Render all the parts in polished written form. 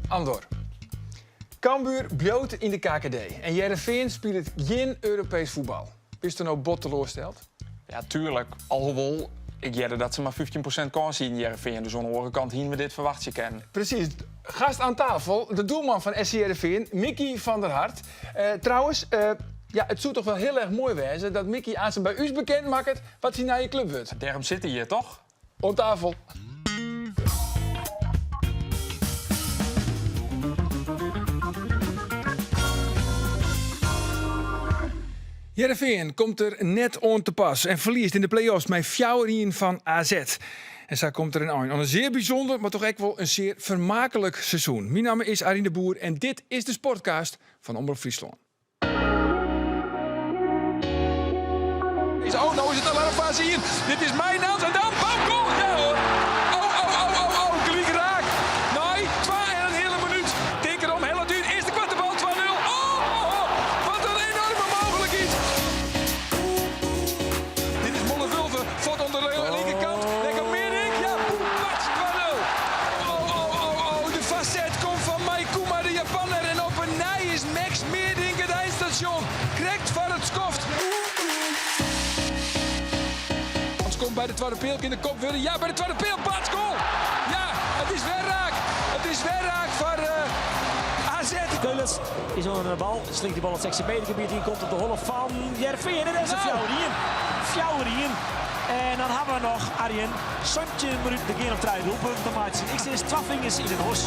Andor. Cambuur bloot in de KKD en Heerenveen speelt geen Europees voetbal. Is er nou bot teleurgesteld? Ja, tuurlijk. Alhoewel, ik jette dat ze maar 15% kans zien in Heerenveen. Dus aan de andere kant hier we dit verwacht kennen. Precies. Gast aan tafel, de doelman van SC Heerenveen, Mickey van der Hart. Trouwens, het zou toch wel heel erg mooi wezen dat Mickey aan ze bij u bekend maakt wat hij naar je club wil. Daarom zit hij hier, toch? Op tafel. Heerenveen komt er net on te pas en verliest in de play-offs met 4-1 van AZ. En zo komt er een zeer bijzonder, maar toch ook wel een zeer vermakelijk seizoen. Mijn naam is Arine de Boer en dit is de Sportcast van Omroep Friesland. Nou is het alarmfase hier. Dit is Mijnans en dan bam, goal! Ja hoor! Kliek raak! Nee, 2 en een hele minuut. Denk erom, heel duur. Eerste kwartbal 2-0. Wat een enorme mogelijkheid. Dit is Mollevulven. Voort onder de linkerkant. Lekker Meerdink. Ja, boem, pat, 2-0. De facet komt van Maikuma, de Japaner. En op een nij is Max Meerdink het eindstation. Krekt van het skoft. Komt bij de tweede peel in de kop willen. Ja, bij de tweede peel. Bats goal. Ja, het is weer raak. Het is weer raak voor AZ. Keulens is onder de bal. Slinkt die bal het 16 meter gebied in. Komt op de holle van Heerenveen. En dat is een fjouwerien. En dan hebben we nog Arjen. 17 minuten de keer op 3 doelpunten. Maar ik zie 12 vingers in het hos.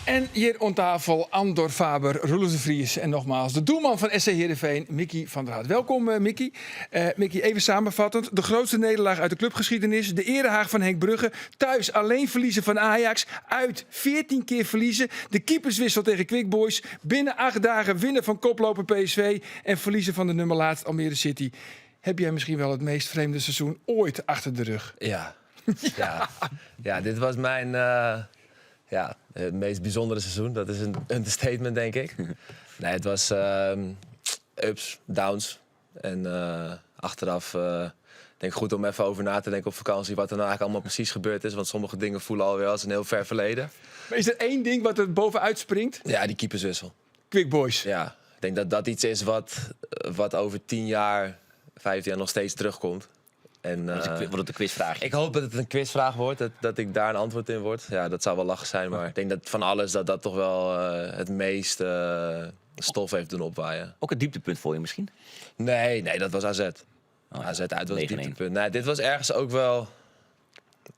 En hier aan tafel Andor Faber, Roelof de Vries en nogmaals de doelman van SC Heerenveen, Mickey van der Hart. Welkom Mickey. Mickey, even samenvattend. De grootste nederlaag uit de clubgeschiedenis. De erehaag van Henk Brugge. Thuis alleen verliezen van Ajax. Uit 14 keer verliezen. De keeperswissel tegen Quick Boys. Binnen 8 dagen winnen van koploper PSV. En verliezen van de nummer laatst Almere City. Heb jij misschien wel het meest vreemde seizoen ooit achter de rug? Ja, dit was mijn... het meest bijzondere seizoen. Dat is een understatement, denk ik. Nee, het was ups, downs. En achteraf denk ik goed om even over na te denken op vakantie... wat er nou eigenlijk allemaal precies gebeurd is. Want sommige dingen voelen alweer als een heel ver verleden. Maar is er één ding wat er bovenuit springt? Ja, die keeperswissel. Quick Boys. Ja, ik denk dat dat iets is wat over 10 jaar, 15 jaar nog steeds terugkomt. En, Wordt het een quizvraag? Ik hoop dat het een quizvraag wordt, dat ik daar een antwoord in word. Ja, dat zou wel lachen zijn, maar ik denk dat van alles dat toch wel het meest stof heeft doen opwaaien. Ook een dieptepunt voor je misschien? Nee, dat was AZ. AZ uit was het dieptepunt. Nee, dit was ergens ook wel...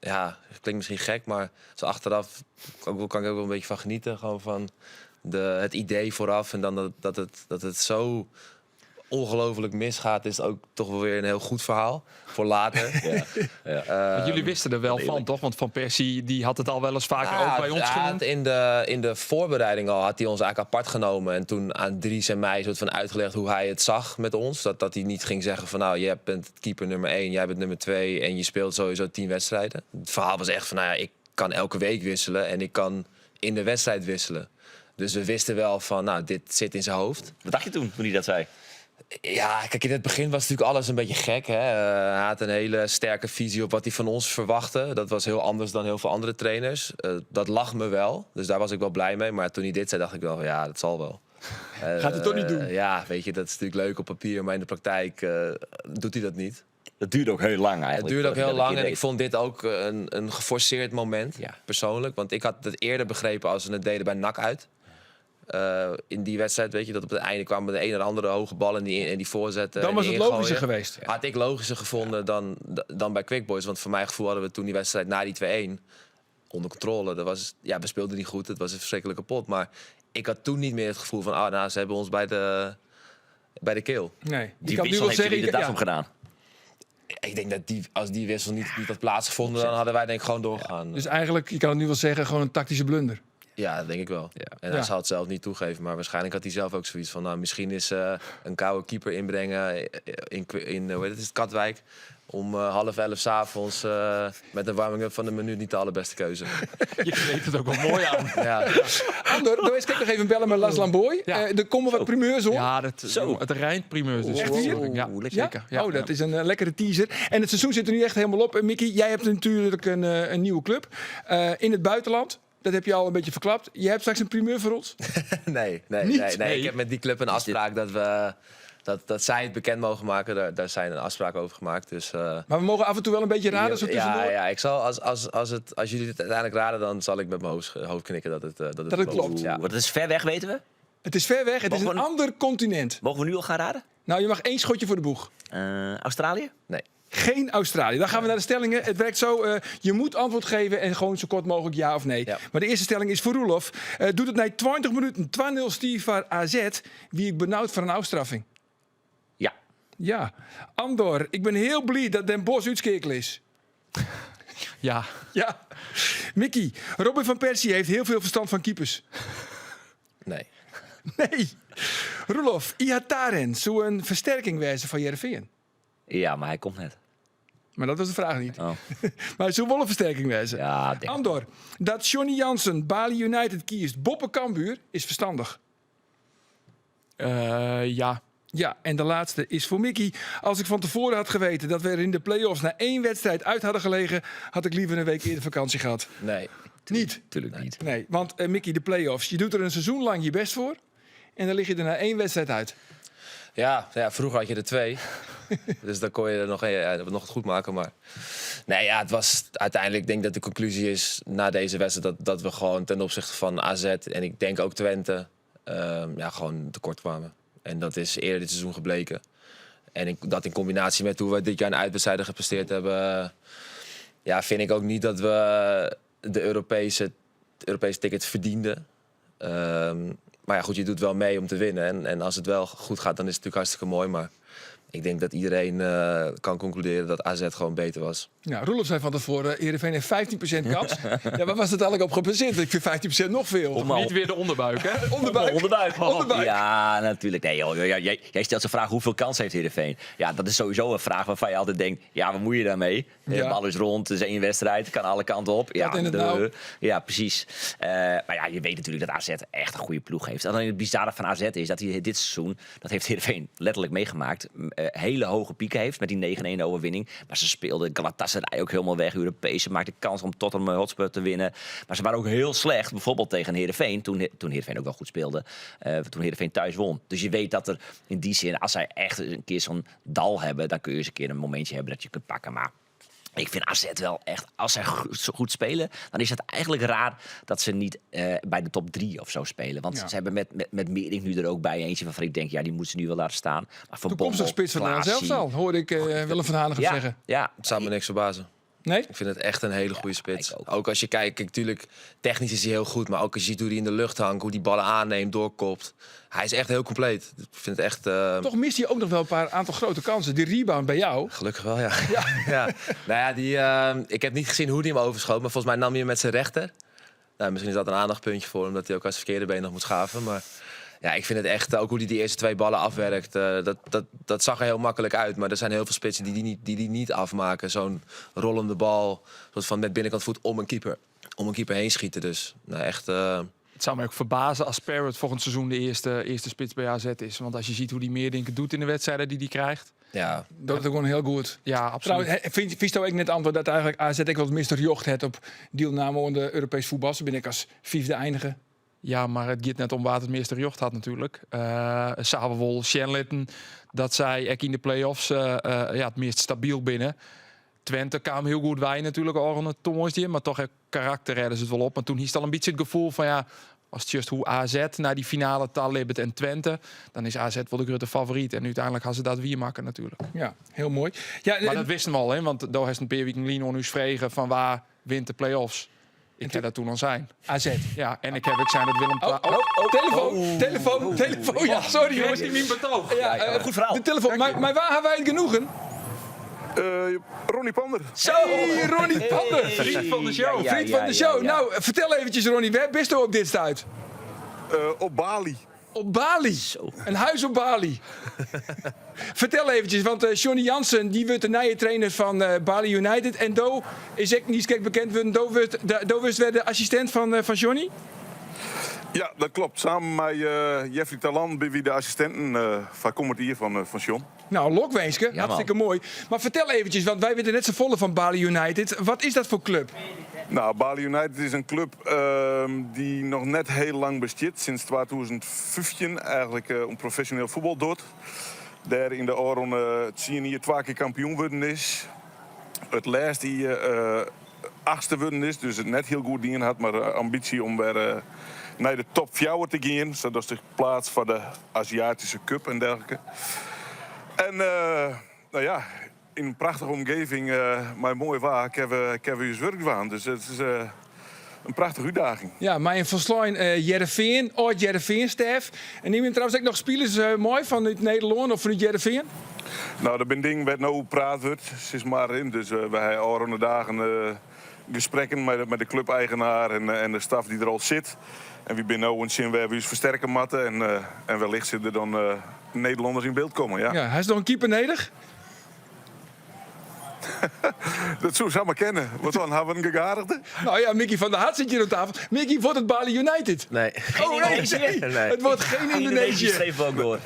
Ja, het klinkt misschien gek, maar zo achteraf kan ik ook wel een beetje van genieten. Gewoon van het idee vooraf en dan dat het zo... ongelooflijk misgaat, is het ook toch wel weer een heel goed verhaal voor later. Want jullie wisten er wel van, toch? Want Van Persie die had het al wel eens vaker ook bij ons genoemd. In de voorbereiding al had hij ons eigenlijk apart genomen. En toen aan Dries en mij soort van uitgelegd hoe hij het zag met ons. Dat hij niet ging zeggen van nou, jij bent keeper nummer 1, jij bent nummer 2 en je speelt sowieso 10 wedstrijden. Het verhaal was echt van nou ja, ik kan elke week wisselen en ik kan in de wedstrijd wisselen. Dus we wisten wel van nou, dit zit in zijn hoofd. Wat dacht je toen hij dat zei? Ja, kijk, in het begin was natuurlijk alles een beetje gek. Hè? Hij had een hele sterke visie op wat hij van ons verwachtte. Dat was heel anders dan heel veel andere trainers. Dat lag me wel, dus daar was ik wel blij mee. Maar toen hij dit zei, dacht ik wel van ja, dat zal wel. Gaat hij toch niet doen? Ja, weet je, dat is natuurlijk leuk op papier, maar in de praktijk doet hij dat niet. Het duurde ook heel lang eigenlijk. Het duurde ook heel lang en ik vond dit ook een geforceerd moment, persoonlijk. Want ik had het eerder begrepen als we het deden bij NAC uit. In die wedstrijd, weet je, dat op het einde kwam de een of andere hoge bal en die voorzetten. Dan was het logischer geweest. Ja. Had ik logischer gevonden dan bij Quick Boys. Want voor mijn gevoel hadden we toen die wedstrijd na die 2-1 onder controle. We speelden niet goed, het was een verschrikkelijke pot. Maar ik had toen niet meer het gevoel van, ze hebben ons bij de keel. Nee. Die wissel heeft jullie de das om gedaan. Ik denk dat als die wissel niet had plaatsgevonden, dan hadden wij denk ik gewoon doorgegaan. Dus eigenlijk, je kan het nu wel zeggen, gewoon een tactische blunder. Ja, dat denk ik wel. Ja. En hij zal het zelf niet toegeven. Maar waarschijnlijk had hij zelf ook zoiets van... Nou, misschien is een koude keeper inbrengen in hoe heet het Katwijk... om 10:30 'avonds met een warming-up van een minuut niet de allerbeste keuze. Je kneedt het ook wel mooi aan. Ja, Andor, doe eens nog even bellen met Las Lamboy. Ja. Er komen wat primeurs op. Ja, het Rijnprimeurs. Dus Echt hier? ja, lekker. zeker. Ja. Oh, dat is een lekkere teaser. En het seizoen zit er nu echt helemaal op. Mickey, jij hebt natuurlijk een nieuwe club in het buitenland. Dat heb je al een beetje verklapt. Je hebt straks een primeur voor ons. nee. Nee. Ik heb met die club een afspraak dat zij het bekend mogen maken. Daar zijn een afspraak over gemaakt. Dus, Maar we mogen af en toe wel een beetje raden zo tussendoor. ja, ik zal als jullie het uiteindelijk raden, dan zal ik met mijn hoofd knikken dat het klopt. Ja. Wat is ver weg, weten we? Het is ver weg. Het is een ander continent. Mogen we nu al gaan raden? Nou, je mag 1 schotje voor de boeg. Australië? Nee. Geen Australië. Dan gaan we naar de stellingen. Het werkt zo. Je moet antwoord geven en gewoon zo kort mogelijk ja of nee. Ja. Maar de eerste stelling is voor Roelof. Doet het na 20 minuten 2-0 Stief voor AZ. Wie ik benauwd voor een afstraffing. Ja. Ja. Andor, ik ben heel blij dat Den Bosch uitskekel is. Ja. Ja. Mickey, Robin van Persie heeft heel veel verstand van keepers. Nee. Nee. Roelof, Ihataren zou een versterking wijzen van Heerenveen. Ja, maar hij komt net. Maar dat was de vraag niet. Oh. Maar hij zou wel een versterking wijzen. Ja, denk ik. Andor, dat Johnny Jansen Bali United kiest Boppe Cambuur is verstandig. Ja. Ja, en de laatste is voor Mickey. Als ik van tevoren had geweten dat we er in de play-offs na 1 wedstrijd uit hadden gelegen, had ik liever een week eerder vakantie gehad. Nee. Niet? Tuurlijk niet. Nee, want Mickey, de play-offs, je doet er een seizoen lang je best voor en dan lig je er na 1 wedstrijd uit. Ja, vroeger had je er 2. Dus dan kon je er nog het goed maken. Maar nee, ja, het was uiteindelijk, ik denk dat de conclusie is na deze wedstrijd dat we gewoon ten opzichte van AZ en ik denk ook Twente gewoon tekort kwamen. En dat is eerder dit seizoen gebleken. En dat in combinatie met hoe we dit jaar in uitwedstrijden gepresteerd hebben, vind ik ook niet dat we de Europese ticket verdienden. Maar ja, goed, je doet wel mee om te winnen. En als het wel goed gaat, dan is het natuurlijk hartstikke mooi. Maar ik denk dat iedereen kan concluderen dat AZ gewoon beter was. Ja, Roelof zei van tevoren, Heerenveen heeft 15% kans. Ja, waar was het eigenlijk op gebaseerd? Ik vind 15% nog veel. Niet weer de onderbuik, hè? Onderbuik. Onderbuik. Ja, natuurlijk. Nee, joh, jij stelt de vraag hoeveel kans heeft Heerenveen? Ja, dat is sowieso een vraag waarvan je altijd denkt, ja, wat moet je daarmee? De Ja. bal is rond, het is 1 wedstrijd, kan alle kanten op. Kat in het nauw. Ja, precies. Maar ja, je weet natuurlijk dat AZ echt een goede ploeg heeft. Alleen het bizarre van AZ is dat hij dit seizoen, dat heeft Heerenveen letterlijk meegemaakt, hele hoge pieken heeft met die 9-1 overwinning. Maar ze speelden Galatasaray ook helemaal weg. Europees. Ze maakten kans om Tottenham Hotspur te winnen. Maar ze waren ook heel slecht, bijvoorbeeld tegen Heerenveen. Toen Heerenveen ook wel goed speelde. Toen Heerenveen thuis won. Dus je weet dat er in die zin, als zij echt een keer zo'n dal hebben, dan kun je eens een keer een momentje hebben dat je kunt pakken. Maar ik vind AZ wel echt, als zij goed spelen, dan is het eigenlijk raar dat ze niet bij de top 3 of zo spelen. Want ze hebben met Meering nu er ook bij eentje waarvan ik denk, ja, die moeten ze nu wel laten staan. Maar voor Toekomstig spits van Nederland zelfs al, hoorde ik Willem van Hanegem zeggen. Ja, Het zou me niks verbazen. Nee? Ik vind het echt een hele goede spits. ik ook. Ook als je kijkt, natuurlijk, technisch is hij heel goed. Maar ook als je ziet hoe hij in de lucht hangt, hoe die ballen aanneemt, doorkopt. Hij is echt heel compleet. Ik vind het echt... Toch mist hij ook nog wel een aantal grote kansen. Die rebound bij jou. Gelukkig wel, ja. Ja. Nou ja, ik heb niet gezien hoe hij hem overschoot. Maar volgens mij nam hij hem met zijn rechter. Nou, misschien is dat een aandachtpuntje voor hem, omdat hij ook als verkeerde been nog moet schaven. Maar ja, ik vind het echt, ook hoe hij die eerste 2 ballen afwerkt. Dat zag er heel makkelijk uit. Maar er zijn heel veel spitsen die niet afmaken. Zo'n rollende bal, soort van met binnenkant voet om een keeper heen schieten. Dus nou, echt... Het zou mij ook verbazen als Parrott volgend seizoen de eerste spits bij AZ is. Want als je ziet hoe die Meerdinken doet in de wedstrijden die hij krijgt. Ja, Dat is gewoon heel goed. Ja, absoluut. Trouwens, vies ook net antwoord dat eigenlijk AZ ik wel Mr. Jocht het op deelname aan de Europees voetbal. Zo ben ik als 5e eindigen. Ja, maar het gaat net om waar het meester jocht had natuurlijk. Sabelwol, Shenlitten, dat zij ook in de play-offs het meest stabiel binnen. Twente kwam heel goed wij natuurlijk al het toernooi, maar toch karakter redden ze het wel op. Maar toen is het al een beetje het gevoel van ja, als het just hoe AZ naar die finale Tallibbet en Twente, dan is AZ wel de grote favoriet. En uiteindelijk gaan ze dat weer maken natuurlijk. Ja, heel mooi. Ja, Maar dat wisten we al, hè? Want daar heeft een paar weken Lino nu vregen van waar wint de play-offs. Ik heb dat toen al zijn. AZ. Ja, en ik heb ik zijn dat Willem. Telefoon. Ja, sorry jongens. niet betoog. Ja, goed verhaal. De telefoon. Maar waar hebben wij het genoegen? Ronnie Pander. Zo! Hey, Ronnie Pander. Vriend van de show. Ja, Vriend van de show. ja. Nou, vertel eventjes Ronnie, waar bist u op dit stuit? Op Bali. Op Bali. Een huis op Bali. Vertel eventjes, want Johnny Jansen die wordt de nieuwe trainer van Bali United. En Do is ik niet kijk bekend worden. Do was weer de assistent van Johnny. Ja, dat klopt. Samen met Jeffrey Talan ben we de assistenten van komt hier van John. Nou, Lokwenske, man. hartstikke mooi. Maar vertel eventjes, want wij weten net zo volle van Bali United. Wat is dat voor club? Nou, Bali United is een club die nog net heel lang bestaat. Sinds 2015 eigenlijk om professioneel voetbal doet. Daar in de oren het zien hier 2 keer kampioen worden is. Het laatste hier 8e worden is, dus het net heel goed dingen had, maar ambitie om weer naar de top 4 te gaan. Zodat is de plaats voor de Aziatische Cup en dergelijke. En nou ja, in een prachtige omgeving, maar mooi waar, ik heb weer werk gedaan. Dus het is een prachtige uitdaging. Ja, maar in Verslijn Jereveen, ooit Jereveen-staf. En neem je trouwens ook nog spelers mooi vanuit Nederland of vanuit Jereveen? Nou, de binding werd nou praat wordt, is maar in. Dus wij hebben al de dagen gesprekken met de clubeigenaar en de staf die er al zit. En wie binnen nou een zin, we hebben ons versterken matten en wellicht zitten er dan Nederlanders in beeld komen. Ja. Ja, hij is nog een keeper nodig? Dat zou ze allemaal kennen. Wat dan hebben we een gegadigde? Nou ja, Mickey van der Hart zit hier op tafel. Mickey, wordt het Bali United? Nee. Oh nee, Indonesië? Nee. het wordt geen Indonesië Indonesië. schreef ook door.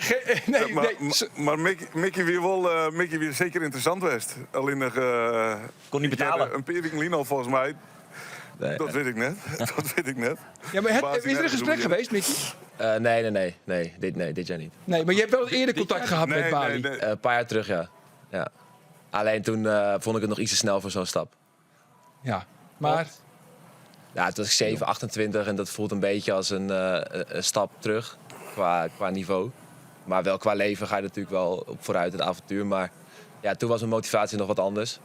Nee, Maar, nee. maar Mickey weer wel, Mickey weer zeker interessant geweest. Alleen nog Kon niet betalen. een paar weken al volgens mij. Nee. Dat weet ik net. Dat weet ik net. Ja, maar Baas is er een gesprek bedoel je? geweest, Mickey? Nee, dit jaar niet. Nee, maar je hebt wel eerder contact gehad met Bali. Een paar jaar terug, ja. Alleen toen vond ik het nog iets te snel voor zo'n stap. Ja, maar... Ja, toen was ik 7, 28 en dat voelt een beetje als een stap terug qua niveau. Maar wel qua leven ga je natuurlijk wel op vooruit, het avontuur. Maar ja, toen was mijn motivatie nog wat anders.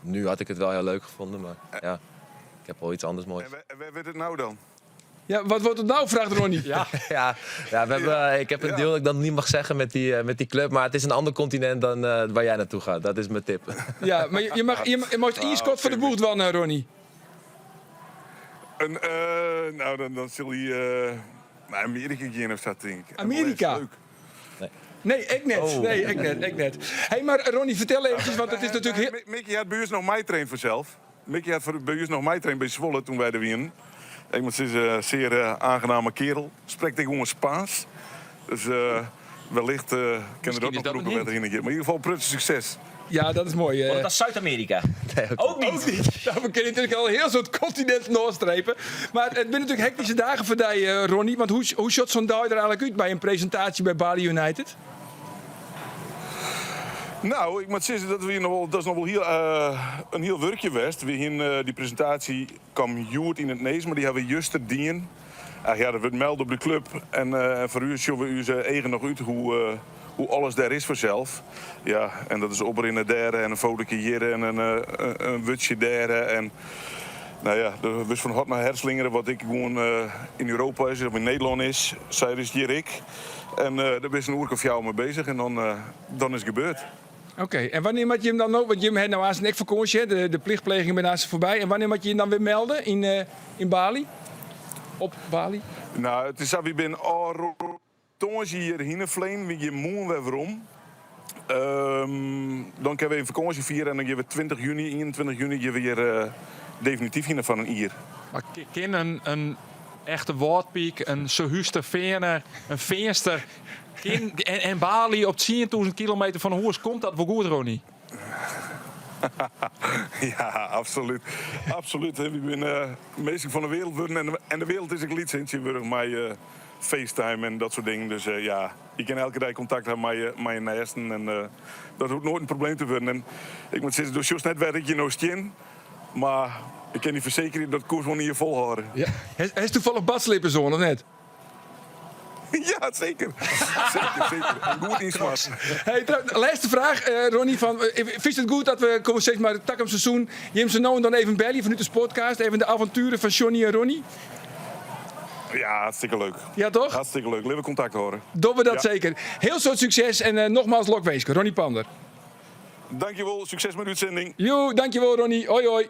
Nu had ik het wel heel leuk gevonden, maar ja, ik heb wel iets anders moois. En waar werd het nou dan? Ja, wat wordt het nou, vraagt Ronnie. Ja. Ik heb een deal dat ik dan niet mag zeggen met die club. Maar het is een ander continent dan waar jij naartoe gaat. Dat is mijn tip. Ja, maar je mag inschot voor de boeg dan, Ronnie. Nou, dan zul je naar Amerika gaan of dat, denk ik. Amerika? Dat is leuk. Nee, ik net. Oh. Nee, ik net. Hey, maar Ronnie, vertel eventjes, want het is natuurlijk heel... Mickey had bij ons nog mij trainen vanzelf. Mickey had bij ons nog mij trainen bij Zwolle toen wij er waren. Iemand is een zeer aangename kerel. Spreekt tegenwoordig Spaans. Dus wellicht kunnen we is dat nog dat roepen een wat erin. Maar in ieder geval prutse succes. Ja, dat is mooi. Wordt het als Zuid-Amerika? Nee, Ook niet. Ook niet. Nou, we kunnen natuurlijk al een heel soort continent doorstrepen. Maar het zijn natuurlijk hectische dagen voor jou, Ronnie. Want hoe shot zo'n dag er eigenlijk uit bij een presentatie bij Bali United? Nou, ik moet zeggen, dat is nog wel heel, een heel werkje geweest. We hebben die presentatie kwam Joert in het Nees, maar die hebben we juist te dienen. Ja, dat wordt melden op de club. En voor u zullen we u eigen nog uit hoe alles daar is vanzelf. Ja, en dat is opbrengen daar en een foto hier en een wutje daar. En nou ja, dat was van hart naar herslingeren wat ik gewoon in Europa is, of in Nederland is. Zij is hier ik. En daar ben je een uur of jou mee bezig en dan is het gebeurd. Oké, en wanneer moet je hem dan ook? Want je hebt nou aan zijn vakantie, de plichtpleging ben naast voorbij. En wanneer moet je hem dan weer melden in Bali? Op Bali? Nou, het is zo, we zijn tonge hier hinevleen, wie je moe weer waarom. Dan kunnen we een vakantie vieren en dan geven we 20 juni, 21 juni geven we weer definitief hier van een ier. Maar ken een echte woordpiek, een Sohuster Veerner, een Veenster en Bali op 10.000 kilometer van Hoers, komt dat wel goed, Ronnie? Ja, absoluut. Absoluut. Hè. We zijn meestal van de wereld worden en de wereld is een lied sinds je wordt met FaceTime en dat soort dingen. Dus ja, je kan elke dag contact hebben met je naasten en dat hoeft nooit een probleem te worden. En ik moet zeggen, dus net werk je nog stien, maar ik kan niet verzekeren dat koers gewoon hier volhouden. Ja. Hij is toevallig badslippers zo, of net? Ja, zeker. Zeker. Een goed insmaak. Hey, laatste vraag, Ronnie. Vind je het goed dat we komen steeds maar tak om seizoen? Je hebt ze nou en dan even bellen vanuit de Sportcast. Even de avonturen van Johnny en Ronnie. Ja, hartstikke leuk. Ja, toch? Hartstikke leuk. Leven contact horen. Doen we dat Ja. zeker. Heel soort succes en nogmaals Lokweeske. Ronnie Pander. Dankjewel, succes met de uitzending. Jo, dankjewel Ronnie. Hoi hoi.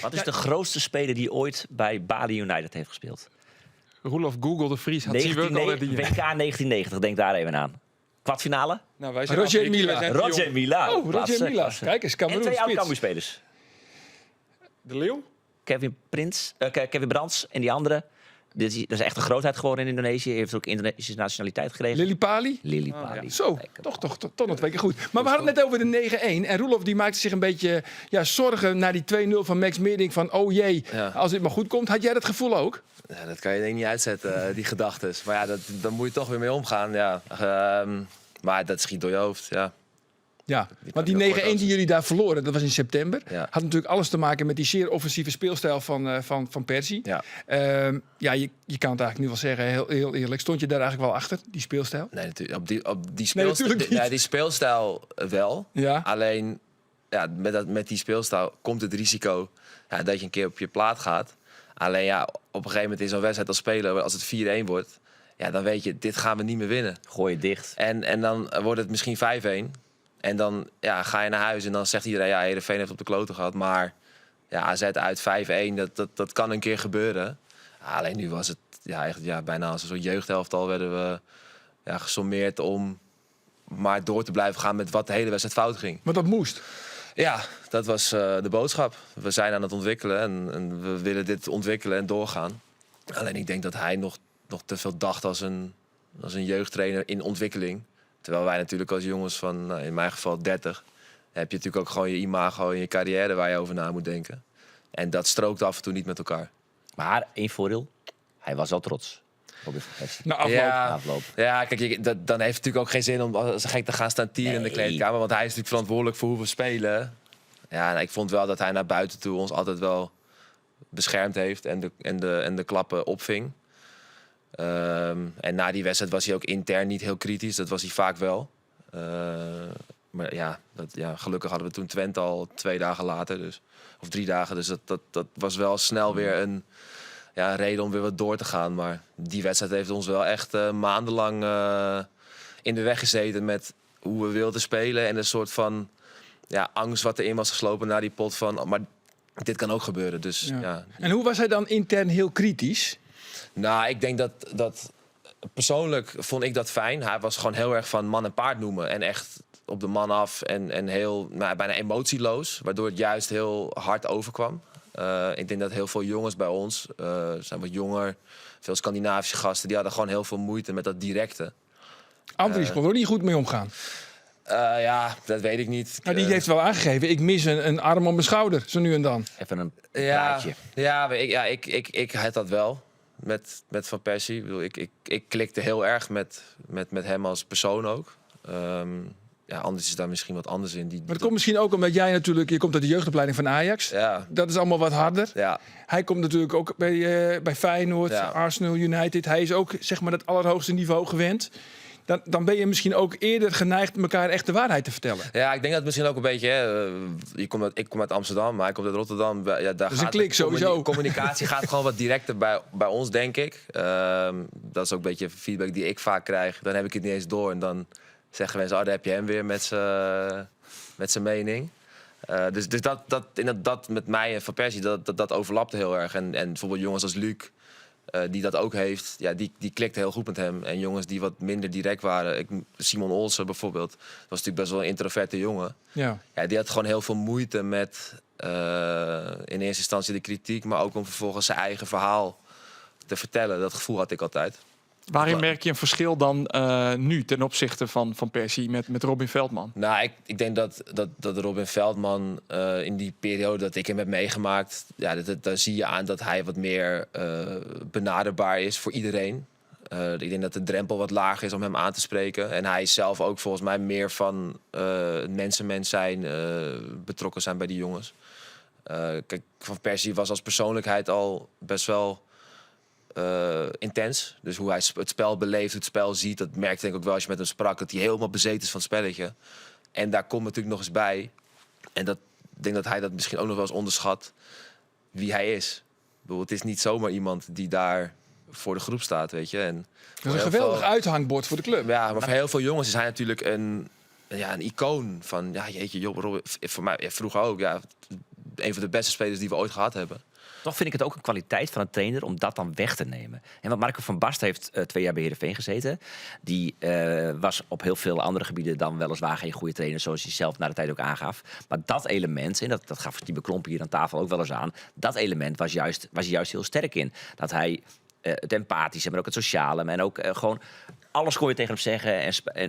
Wat is de grootste speler die ooit bij Bali United heeft gespeeld? Roelof Google de Vries had zien we ook al die. WK 1990, denk daar even aan. Kwartfinale? Nou, wij zijn Roger Afrika, wij Mila. zijn te Roger jong. Mila. Oh, Roger Klasse, Mila. klasse. Kijk eens, En Cameroen 2 oude spits. Cambuurspelers. De Leeuw? Kevin Brands en die andere. Dat is echt een grootheid geworden in Indonesië. Hij heeft ook Indonesische nationaliteit gekregen. Lily Pali. Lily Pali. Zo, toch nog 2 keer goed. Maar we hadden het net over de 9-1. En Roelof die maakte zich een beetje zorgen na die 2-0 van Max Meerdink. Van oh jee, Ja. als dit maar goed komt. Had jij dat gevoel ook? Ja, dat kan je denk ik niet uitzetten, die gedachtes. Maar ja, daar moet je toch weer mee omgaan. Ja. Maar dat schiet door je hoofd, ja. Ja, want kan die je 9-1 ook kort die jullie daar verloren, dat was in september. Ja. Had natuurlijk alles te maken met die zeer offensieve speelstijl van Persie. Ja. Je kan het eigenlijk nu wel zeggen, heel eerlijk. Stond je daar eigenlijk wel achter, die speelstijl? Nee, natuurlijk. Op die Nee, natuurlijk niet. die speelstijl wel. Ja. Alleen ja, met die speelstijl komt het risico dat je een keer op je plaat gaat. Alleen ja, op een gegeven moment in zo'n wedstrijd als speler, als het 4-1 wordt, ja, dan weet je, dit gaan we niet meer winnen. Gooi je dicht. En dan wordt het misschien 5-1. En dan ga je naar huis en dan zegt iedereen, ja, Heerenveen heeft op de kloten gehad. Maar ja, AZ uit 5-1, dat kan een keer gebeuren. Alleen nu was het bijna als een soort jeugdhelftal werden we gesommeerd om maar door te blijven gaan met wat de hele wedstrijd fout ging. Maar dat moest. Ja, dat was de boodschap. We zijn aan het ontwikkelen en we willen dit ontwikkelen en doorgaan. Alleen ik denk dat hij nog te veel dacht als een jeugdtrainer in ontwikkeling. Terwijl wij natuurlijk als jongens van, in mijn geval 30... heb je natuurlijk ook gewoon je imago en je carrière waar je over na moet denken. En dat strookt af en toe niet met elkaar. Maar één voordeel. Hij was al trots. Op de Persie. Na afloop. Ja, Afloop. ja, kijk, dan heeft het natuurlijk ook geen zin om als een gek te gaan staan tieren in de Nee. kleedkamer. Want hij is natuurlijk verantwoordelijk voor hoe we spelen. Ja, en ik vond wel dat hij naar buiten toe ons altijd wel beschermd heeft en de klappen opving. En na die wedstrijd was hij ook intern niet heel kritisch. Dat was hij vaak wel. Maar gelukkig hadden we toen Twente al 2 dagen later. Dus, of 3 dagen. Dus dat was wel snel weer een reden om weer wat door te gaan. Maar die wedstrijd heeft ons wel echt maandenlang in de weg gezeten met hoe we wilden spelen. En een soort van angst wat erin was geslopen na die pot van... Maar dit kan ook gebeuren. Dus, ja. En hoe was hij dan intern heel kritisch? Nou, ik denk dat persoonlijk vond ik dat fijn. Hij was gewoon heel erg van man en paard noemen. En echt op de man af en heel bijna emotieloos. Waardoor het juist heel hard overkwam. Ik denk dat heel veel jongens bij ons, zijn wat jonger, veel Scandinavische gasten, die hadden gewoon heel veel moeite met dat directe. Andries kon er ook niet goed mee omgaan. Dat weet ik niet. Nou, die heeft wel aangegeven, ik mis een arm om mijn schouder, zo nu en dan. Even een plaatje. Ik had dat wel met Van Persie. Ik bedoel, ik klikte heel erg met hem als persoon ook. Anders is daar misschien wat anders in. Maar dat komt misschien ook omdat jij natuurlijk... Je komt uit de jeugdopleiding van Ajax. Ja. Dat is allemaal wat harder. Ja. Hij komt natuurlijk ook bij Feyenoord, Ja. Arsenal, United. Hij is ook zeg maar dat allerhoogste niveau gewend. Dan ben je misschien ook eerder geneigd elkaar echt de waarheid te vertellen. Ja, ik denk dat misschien ook een beetje... ik kom uit Amsterdam, maar hij komt uit Rotterdam. Ja, daar is een klik sowieso. Communicatie gaat gewoon wat directer bij ons, denk ik. Dat is ook een beetje feedback die ik vaak krijg. Dan heb ik het niet eens door en dan zeggen mensen... daar heb je hem weer met zijn mening. Dus dat met mij en Van Persie, dat overlapte heel erg. En bijvoorbeeld jongens als Luc... die dat ook heeft, die klikte heel goed met hem. En jongens die wat minder direct waren. Simon Olsen bijvoorbeeld, was natuurlijk best wel een introverte jongen. Ja. Ja, die had gewoon heel veel moeite met in eerste instantie de kritiek... maar ook om vervolgens zijn eigen verhaal te vertellen. Dat gevoel had ik altijd. Waarin merk je een verschil dan nu ten opzichte van Persie met Robin Veldman? Nou, ik denk dat Robin Veldman in die periode dat ik hem heb meegemaakt... daar zie je aan dat hij wat meer benaderbaar is voor iedereen. Ik denk dat de drempel wat lager is om hem aan te spreken. En hij is zelf ook volgens mij meer van mensenmens zijn, betrokken zijn bij die jongens. Kijk, Van Persie was als persoonlijkheid al best wel... intens. Dus hoe hij het spel beleeft, het spel ziet... dat merkte denk ik ook wel als je met hem sprak... dat hij helemaal bezeten is van het spelletje. En daar komt natuurlijk nog eens bij... en ik denk dat hij dat misschien ook nog wel eens onderschat... wie hij is. Ik bedoel, het is niet zomaar iemand die daar voor de groep staat, weet je. En Dat is een geweldig uithangbord voor de club. ja, maar voor heel veel jongens is hij natuurlijk een icoon van, ja, jeetje, Job Robben, voor mij vroeger ook, ja, een van de beste spelers die we ooit gehad hebben. Toch vind ik het ook een kwaliteit van een trainer om dat dan weg te nemen. En want Marco van Basten heeft 2 jaar bij Heerenveen gezeten. Die was op heel veel andere gebieden dan weliswaar geen goede trainer, zoals hij zelf na de tijd ook aangaf. Maar dat element, en dat gaf die Beklompen hier aan tafel ook wel eens aan, dat element was hij juist heel sterk in. Dat hij het empathische, maar ook het sociale, en ook gewoon alles kon je tegen hem zeggen.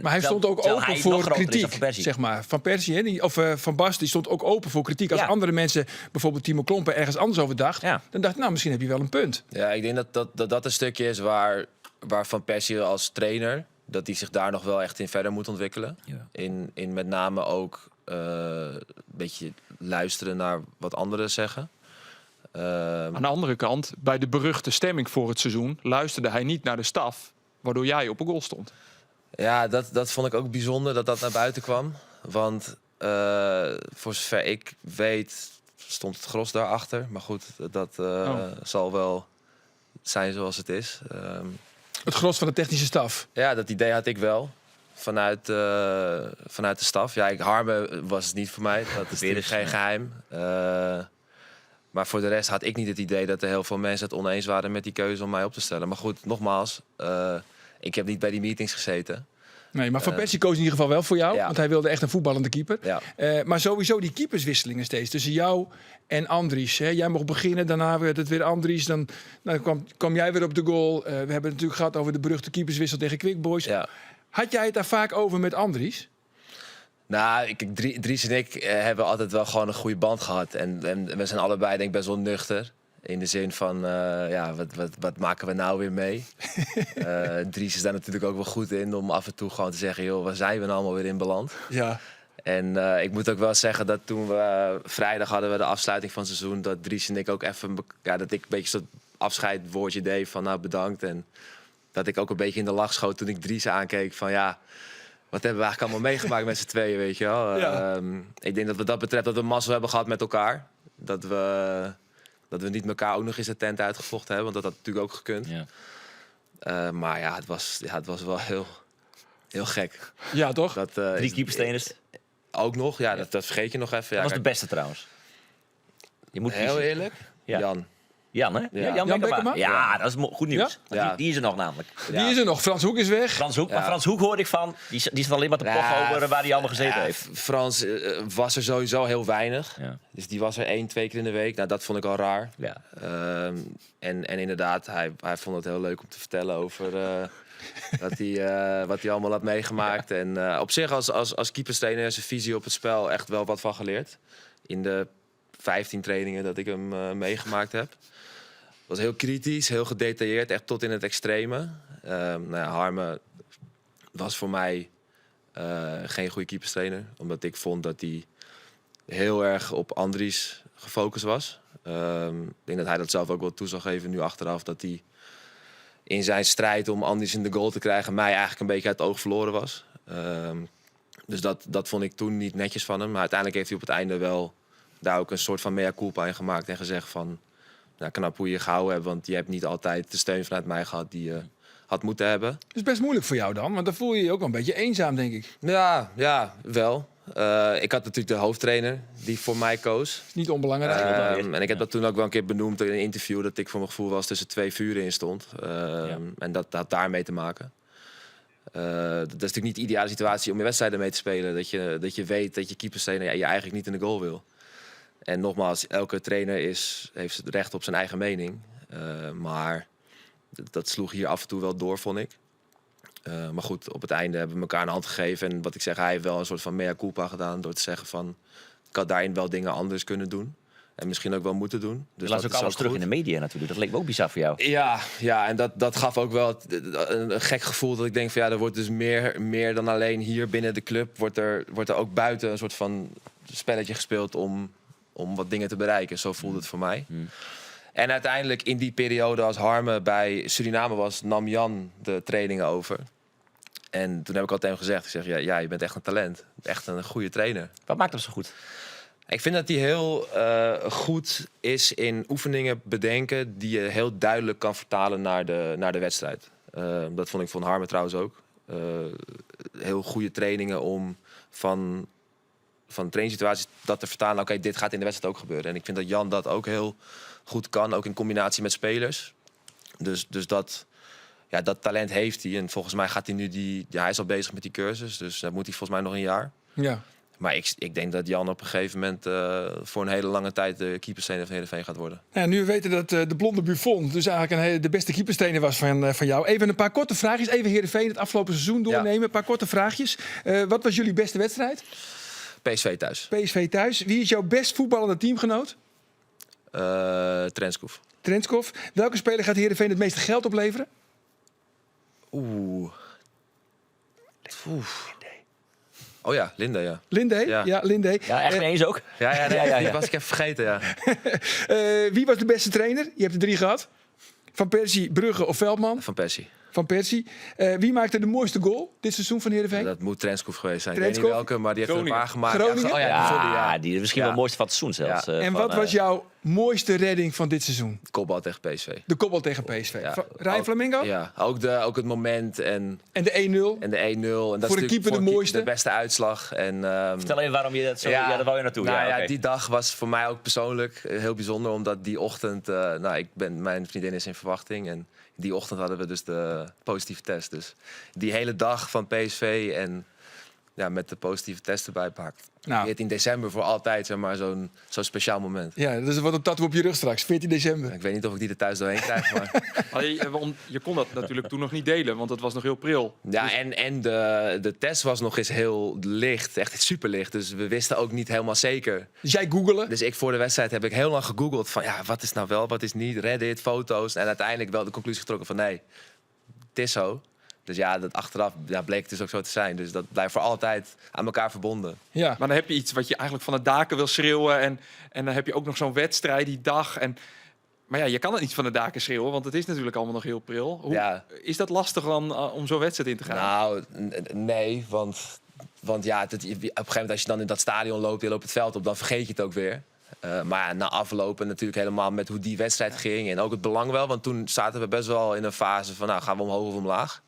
Maar hij stond ook open voor kritiek, Van Persie. zeg maar. Van Persie, hè, Van Basten, die stond ook open voor kritiek. Als andere mensen, bijvoorbeeld Timo Klompen, ergens anders over dacht, dan dacht ik, nou, misschien heb je wel een punt. Ja, ik denk dat een stukje is waar Van Persie als trainer, dat hij zich daar nog wel echt in verder moet ontwikkelen. Ja. In met name ook een beetje luisteren naar wat anderen zeggen. Aan de andere kant, bij de beruchte stemming voor het seizoen luisterde hij niet naar de staf, waardoor jij op een goal stond. Ja, dat vond ik ook bijzonder dat naar buiten kwam. Want voor zover ik weet stond het gros daarachter. Maar goed, dat zal wel zijn zoals het is. Het gros van de technische staf. Ja, dat idee had ik wel. Vanuit de staf. Ja, Harmen was het niet voor mij. Dat is natuurlijk geen geheim. Maar voor de rest had ik niet het idee dat er heel veel mensen het oneens waren met die keuze om mij op te stellen. Maar goed, nogmaals, ik heb niet bij die meetings gezeten. Nee, maar Van Persie koos in ieder geval wel voor jou. Ja. Want hij wilde echt een voetballende keeper. Ja. Maar sowieso die keeperswisselingen steeds. Tussen jou en Andries. Hè. Jij mocht beginnen, daarna werd het weer Andries. Dan kwam jij weer op de goal. We hebben het natuurlijk gehad over de beruchte keeperswissel tegen Quick Boys. Ja. Had jij het daar vaak over met Andries? Nou, Dries en ik hebben altijd wel gewoon een goede band gehad. En we zijn allebei denk ik best wel nuchter. In de zin van, wat maken we nou weer mee? Dries is daar natuurlijk ook wel goed in om af en toe gewoon te zeggen, joh, waar zijn we nou allemaal weer in beland? Ja. En ik moet ook wel zeggen dat toen we vrijdag hadden we de afsluiting van het seizoen, dat Dries en ik ook even, dat ik een beetje zo'n afscheidwoordje deed van nou bedankt. En dat ik ook een beetje in de lach schoot toen ik Dries aankeek van ja, wat hebben we eigenlijk allemaal meegemaakt met z'n tweeën, weet je wel? Ja. Ik denk dat wat dat betreft dat we mazzel hebben gehad met elkaar. Dat we niet elkaar ook nog eens de tent uitgevochten hebben, want dat had natuurlijk ook gekund. Ja. Maar ja, het was wel heel gek. Ja, toch? 3 keeperstrainers. Ook nog, ja, dat vergeet je nog even. Dat Ja, was de beste trouwens. Je moet heel kiezen. eerlijk, Ja. Jan. Hè? Ja. Jan Bekkema? Ja, dat is goed nieuws. Ja? Die is er nog namelijk. Die is er nog. Frans Hoek is weg. Frans Hoek, Ja. maar Frans Hoek hoorde ik van. Die zit alleen maar te pochen over waar hij allemaal gezeten heeft. Frans was er sowieso heel weinig. Ja. Dus die was er 1-2 keer in de week. Nou, dat vond ik al raar. Ja. En inderdaad, hij vond het heel leuk om te vertellen over wat hij allemaal had meegemaakt. En op zich als keeperstrainer zijn visie op het spel echt wel wat van geleerd. In de 15 trainingen dat ik hem meegemaakt heb. Was heel kritisch, heel gedetailleerd, echt tot in het extreme. Harmen was voor mij geen goede keeperstrainer. Omdat ik vond dat hij heel erg op Andries gefocust was. Ik denk dat hij dat zelf ook wel toe zal geven nu achteraf. Dat hij in zijn strijd om Andries in de goal te krijgen mij eigenlijk een beetje uit het oog verloren was. Dus dat vond ik toen niet netjes van hem. Maar uiteindelijk heeft hij op het einde wel daar ook een soort van mea culpa in gemaakt. En gezegd van, nou, knap hoe je gehouden hebt. Want je hebt niet altijd de steun vanuit mij gehad die je had moeten hebben. Dat is best moeilijk voor jou dan. Want dan voel je je ook wel een beetje eenzaam, denk ik. Ja, wel. Ik had natuurlijk de hoofdtrainer die voor mij koos. Is niet onbelangrijk. En ik heb dat toen ook wel een keer benoemd in een interview. Dat ik voor mijn gevoel was tussen 2 vuren in stond. En dat had daarmee te maken. Dat is natuurlijk niet de ideale situatie om je wedstrijden mee te spelen. Dat je weet dat je keeperstrainer je eigenlijk niet in de goal wil. En nogmaals, elke trainer heeft het recht op zijn eigen mening. Maar dat sloeg hier af en toe wel door, vond ik. Maar goed, op het einde hebben we elkaar een hand gegeven. En wat ik zeg, hij heeft wel een soort van mea culpa gedaan. Door te zeggen van, ik had daarin wel dingen anders kunnen doen. En misschien ook wel moeten doen. Dus Je las dat ook is alles terug goed. in de media natuurlijk. Dat leek me ook bizar voor jou. Ja, en dat gaf ook wel een gek gevoel. Dat ik denk van ja, er wordt dus meer dan alleen hier binnen de club. Wordt er ook buiten een soort van spelletje gespeeld om wat dingen te bereiken. Zo voelde het voor mij. En uiteindelijk in die periode als Harmen bij Suriname was, nam Jan de trainingen over. En toen heb ik al tegen hem gezegd, ik zeg, ja, je bent echt een talent. Echt een goede trainer. Wat maakt hem zo goed? Ik vind dat hij heel goed is in oefeningen bedenken die je heel duidelijk kan vertalen naar de wedstrijd. Dat vond ik van Harmen trouwens ook. heel goede trainingen om van trainingssituaties dat te vertalen. Oké, dit gaat in de wedstrijd ook gebeuren. En ik vind dat Jan dat ook heel goed kan, ook in combinatie met spelers. Dus dat talent heeft hij. En volgens mij gaat hij nu hij is al bezig met die cursus, dus dat moet hij volgens mij nog een jaar. Ja. Maar ik denk dat Jan op een gegeven moment voor een hele lange tijd de keeperstrainer van Heerenveen gaat worden. Nou, nu we weten dat de blonde Buffon dus eigenlijk de beste keeperstrainer was van jou. Even een paar korte vraagjes. Even Heerenveen het afgelopen seizoen doornemen. Ja. Een paar korte vraagjes. Wat was jullie beste wedstrijd? PSV thuis. PSV thuis. Wie is jouw best voetballende teamgenoot? Trenskov. Trenskov. Welke speler gaat Heerenveen het meeste geld opleveren? Oeh. Oh ja, Linde, ja. Linde? Ja. Ja, Linde. Ja, echt mee eens ook. Ja, Ja. die was ik even vergeten, ja. Wie was de beste trainer? Je hebt er 3 gehad. Van Persie, Brugge of Veldman? Van Persie. Van Persie. Wie maakte de mooiste goal dit seizoen van Heerenveen? Dat moet Trenskov geweest zijn. Trenskov? Ik weet niet welke, maar die heeft er een paar gemaakt. Groningen? Oh, Ja, sorry, die is misschien wel het mooiste van het seizoen zelfs. Ja. En van, wat was jouw mooiste redding van dit seizoen? Kopbal tegen PSV. De kopbal tegen PSV. Ja. Ryan Flamingo? Ja, ook het moment en En de 1-0? de 1-0. En dat Voor is een keeper de voor mooiste? de beste uitslag. En, Vertel even waarom je dat zo... Ja, daar wou je naartoe. Nou oké. die dag was voor mij ook persoonlijk heel bijzonder. Omdat die ochtend... mijn vriendin is in verwachting. En die ochtend hadden we dus de positieve test. Dus die hele dag van PSV en met de positieve test erbij pakt. Nou. 14 december voor altijd, zeg maar, zo'n speciaal moment. Ja, dat is wat een tattoo op je rug straks. 14 december. Ik weet niet of ik die er thuis doorheen krijg, maar... Je kon dat natuurlijk toen nog niet delen, want het was nog heel pril. Ja, en de test was nog eens heel licht. Echt super licht. Dus we wisten ook niet helemaal zeker. Dus jij googelen? Dus voor de wedstrijd heb ik heel lang gegoogeld van... wat is nou wel, wat is niet, Reddit, foto's. En uiteindelijk wel de conclusie getrokken van nee, het is zo. Dus dat achteraf bleek het dus ook zo te zijn. Dus dat blijft voor altijd aan elkaar verbonden. Ja. Maar dan heb je iets wat je eigenlijk van de daken wil schreeuwen. En dan heb je ook nog zo'n wedstrijd die dag. Maar ja, je kan het niet van de daken schreeuwen, want het is natuurlijk allemaal nog heel pril. Is dat lastig dan om zo'n wedstrijd in te gaan? Nou, nee, want op een gegeven moment als je dan in dat stadion loopt, je loopt het veld op, dan vergeet je het ook weer. Maar na aflopen natuurlijk helemaal met hoe die wedstrijd ging. En ook het belang wel, want toen zaten we best wel in een fase van... gaan we omhoog of omlaag?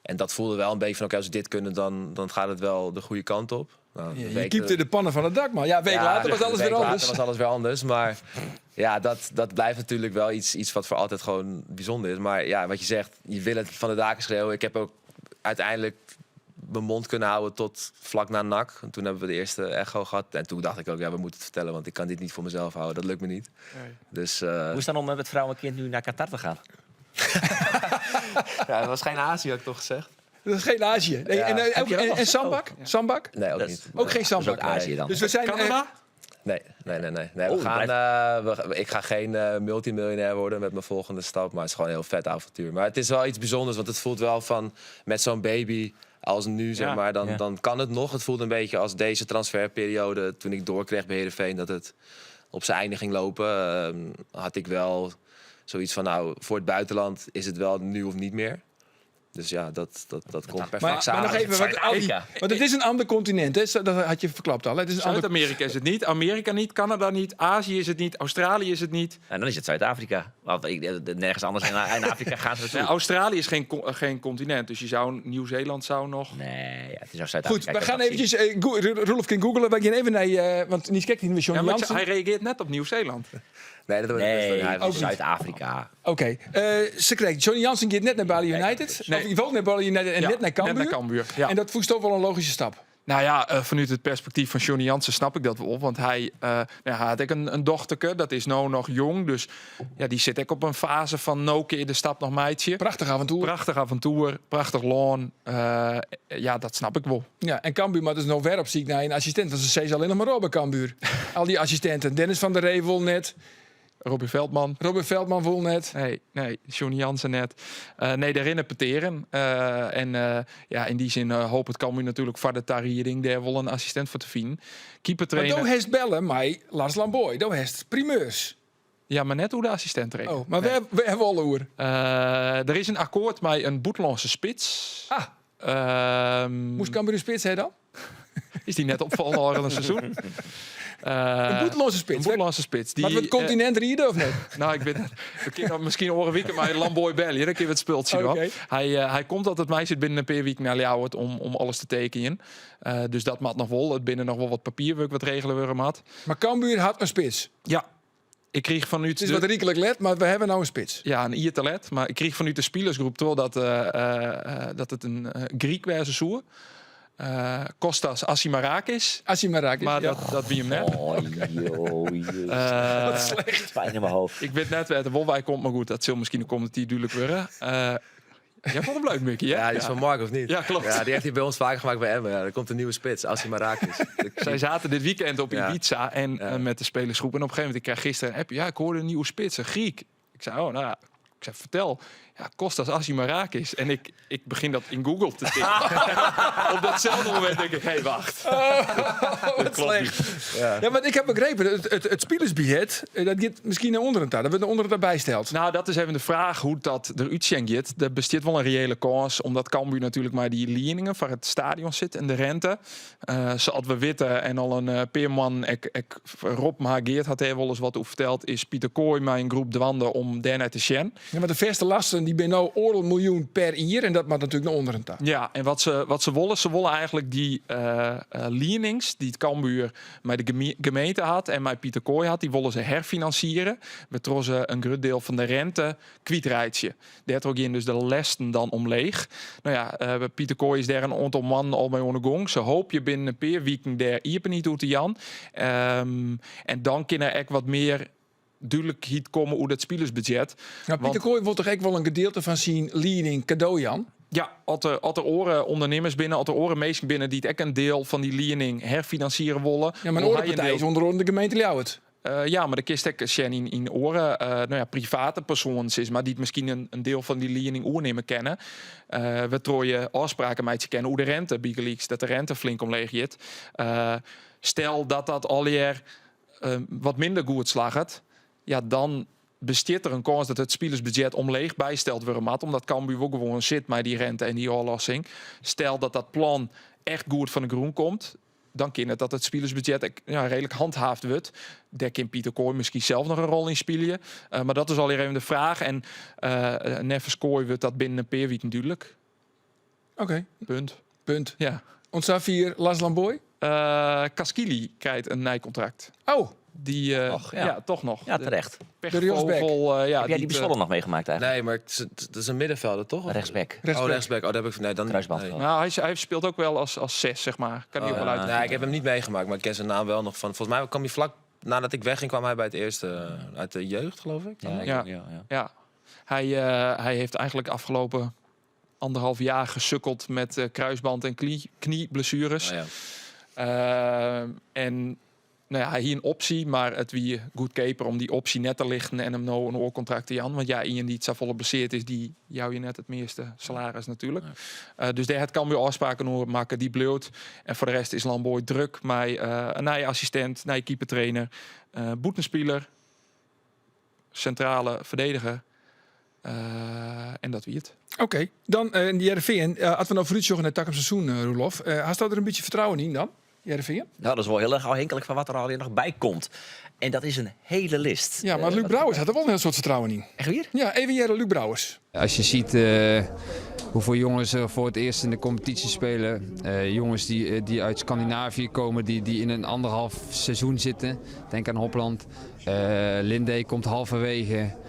En dat voelde wel een beetje van... als we dit kunnen, dan gaat het wel de goede kant op. Nou, Je kiepte de pannen van het dak, man. Ja, een week later was alles weer anders. Was alles weer anders. Maar dat blijft natuurlijk wel iets wat voor altijd gewoon bijzonder is. Maar wat je zegt, je wil het van de daken schreeuwen. Ik heb ook uiteindelijk mijn mond kunnen houden tot vlak na NAC. En toen hebben we de eerste echo gehad. En toen dacht ik ook, we moeten het vertellen, want ik kan dit niet voor mezelf houden. Dat lukt me niet. Nee. Dus, Hoe is het dan om met vrouw en kind nu naar Qatar te gaan? dat was geen Azië, had ik toch gezegd? Dat is geen Azië. Nee, en Sambak? Oh. Sambak? Nee, ook Dat niet. is- Ook geen Sambak. Dat is ook Azië dan. Dus we zijn... Canada? Nee. Oh, Ik ga geen multimiljonair worden met mijn volgende stap. Maar het is gewoon een heel vet avontuur. Maar het is wel iets bijzonders, want het voelt wel van... met zo'n baby als nu, zeg Ja. maar, Ja. dan kan het nog. Het voelt een beetje als deze transferperiode. Toen ik doorkreeg bij Heerenveen dat het op zijn einde ging lopen... had ik wel zoiets van, voor het buitenland is het wel nu of niet meer. Dus dat komt perfect Maar samen. nog even, Zuid-Afrika. want het is een ander continent, hè? Dat had je verklapt al. Hè? Het is een ander... Zuid-Amerika is het niet, Amerika niet, Canada niet, Azië is het niet, Australië is het niet. En dan is het Zuid-Afrika. Want nergens anders in Afrika gaan ze naartoe. Nee, Australië is geen continent, dus Nieuw-Zeeland zou nog... Nee, het is nou Goed, Zuid-Afrika. we gaan eventjes... Roelof kan googelen. We gaan even naar... want niet kijkt niet met Johnny Ja, maar Jansen. hij reageert net op Nieuw-Zeeland. Nee, dat Nee, hij ook niet. Zuid-Afrika. Oké, ze kreeg Johnny Jansen gaat net naar Bali United. Nee. Of die woont naar Bali United en Ja, net naar Cambuur. Net naar Cambuur, ja. En dat voelt toch wel een logische stap. Nou ja, vanuit het perspectief van Johnny Jansen snap ik dat wel. Want hij had ook een dochterke, dat is nou nog jong. Dus die zit ook op een fase van no keer de stap nog meidje. Prachtig avontuur. Prachtig avontuur, prachtig lawn. Dat snap ik wel. Ja, en Cambuur, maar dus nog weer op ziek naar een assistent. Want ze zei alleen nog maar Robert Cambuur. Al die assistenten. Dennis van der Ree wil net. Robin Veldman. Robert Veldman wil net. Nee, Johnny Jansen net. Daarin repeteren. In die zin hoop het Cambuur natuurlijk voor de Tariering daar wel een assistent voor te vinden. Keeper Maar trainen. toen heeft bellen mij Lars Lamboy. Toen heeft primeurs. Ja, maar net hoe de assistent trainen. Oh, maar we hebben al hoor. Er is een akkoord met een Boetelandse spits. Moest Cambuur een spits hebben dan? Is die net opvallen al in een seizoen? Een boeteloze spits. Een boeteloze spits. Maar het continent rieden of niet? Nou, ik ben... We kunnen misschien oren weekend, maar Lamboy Belly, dan kun je het speelt zien. Oké. Hij komt altijd mij zit binnen een paar weken naar Ljouwert om alles te tekenen. Dus dat mag nog wel. Het binnen nog wel wat papierwerk wat regelen we had. Maar Cambuur had een spits. Ja. Ik kreeg vanuit Het is wat riekelijk let, maar we hebben nou een spits. Ja, een IETalet. Maar ik kreeg vanuit de spielersgroep toch dat het een Griek was zoer. Kostas Assimarakis. Maar dat wie hem net. Oh, joh. Wat slecht. Pijn in mijn hoofd. Ik weet net weten wel wij komt, maar goed, dat zal misschien de komende tijd duidelijk worden. Jij vond hem leuk, Mickey, hè? Ja, die is van Mark, of niet? Ja, klopt. Ja, die heeft hij bij ons vaak gemaakt bij Emmen. Ja, er komt een nieuwe spits, Assimarakis. Zij zaten dit weekend op Ja. Ibiza en met de spelersgroep. En op een gegeven moment, ik kreeg gisteren een appje. Ja, ik hoorde een nieuwe spits, een Griek. Ik zei, oh, nou ja. Ik zei, vertel. Ja, Kostas Assimarakis. En ik begin dat in Google te tikken. Op datzelfde moment denk ik, hé, wacht. Wat slecht. Ja, want ik heb begrepen, het spielersbudget, dat gaat misschien naar onderen daar. Dat wordt naar onderen daarbij stelt. Nou, dat is even de vraag hoe dat eruit gaat. Er bestaat wel een reële kans, omdat Cambuur natuurlijk maar die leningen van het stadion zit en de rente. Zoals we weten en al een peerman, Rob Mageert had hij wel eens wat over verteld, is Pieter Kooi met een groep dwanden om daarna te sjen. Ja, maar de verste lasten die ben nou oorlog miljoen per jaar en dat mag natuurlijk naar onderen daar. Ja, en wat ze willen eigenlijk die leanings die het Cambuur met de gemeente had en met Pieter Kooi had, die willen ze herfinancieren. Waardoor ze een groot deel van de rente kwijtrijden. Daardoor gaan dus de lesten dan omleeg. Nou ja, Pieter Kooi is daar een aantal man al mee aan de gang. Ze hoop je binnen een paar weken daar hier niet toe te Jan. En dan kan er echt wat meer duidelijkheid komen hoe dat spielersbudget. Nou, Pieter Kooi wil toch echt wel een gedeelte van zijn lening cadeau, Jan? Ja, als er oren ondernemers binnen, als er oren mensen binnen die het echt een deel van die lening herfinancieren willen. Ja, maar een orenpartij is onder de gemeente Ljouwert. Ja, maar de kist ook Shen in oren. Nou ja, private persoon is, maar die het misschien een deel van die lening oornemen kennen. We trooien afspraken met je kennen hoe de rente Bigeleaks, dat de rente flink omleeg gaat. Stel dat alweer wat minder goed slaagt. Ja, dan bestaat er een kans dat het spielersbudget omleeg bijsteld wordt. Maar omdat Cambuur ook gewoon zit met die rente en die aflossing. Stel dat plan echt goed van de groen komt, dan kan het dat het spielersbudget redelijk handhaafd wordt. Daar kan Pieter Kooi misschien zelf nog een rol in spelen. Maar dat is alweer even de vraag. En Neves Kooi wordt dat binnen een paar weken duidelijk. Oké. Punt. Ja. Ontsafir Las Lamboy? Kaskili krijgt een nijcontract. Oh. Die, toch nog. Ja, terecht. De rechtsback. Heb jij die bezwollen nog meegemaakt eigenlijk? Nee, maar het is een middenvelder, toch? Of- Rechtsback. Oh, rechtsback. Oh, daar heb ik... Nee, dan... Kruisband. Nee. Nou, hij speelt ook wel als 6, zeg maar. Kan hij ook wel uit. Nee, ik heb hem niet meegemaakt, maar ik ken zijn naam wel nog van... Volgens mij kwam hij vlak nadat ik wegging, kwam hij bij het eerste... uit de jeugd, geloof ik. Ja. Hij heeft eigenlijk afgelopen 1,5 jaar gesukkeld met kruisband en knieblessures. Oh, ja. En nou ja, hier een optie, maar het wie goed keeper om die optie net te lichten en hem nou een oorcontract te Jan. Want ja, iemand die het zo volle geblesseerd is, die jou je net het meeste salaris natuurlijk. Dus daar kan weer afspraken over maken, die bloot. En voor de rest is Lamboy druk met een nieuwe assistent, nieuwe keepertrainer, boetenspeler, centrale verdediger. En dat wie het. Oké. Dan de Jereveen. Als we nou vooruit zoeken naar het takken seizoen, Roelof. Had je er een beetje vertrouwen in dan? Jereveen? Nou, dat is wel heel erg afhankelijk van wat er alweer nog bij komt. En dat is een hele list. Ja, maar Luc Brouwers had er wel een heel soort vertrouwen in. Echt weer? Ja, even Jere Luc Brouwers. Als je ziet hoeveel jongens er voor het eerst in de competitie spelen. Jongens die uit Scandinavië komen, die in een 1,5 seizoen zitten. Denk aan Hopland. Lindé komt halverwege.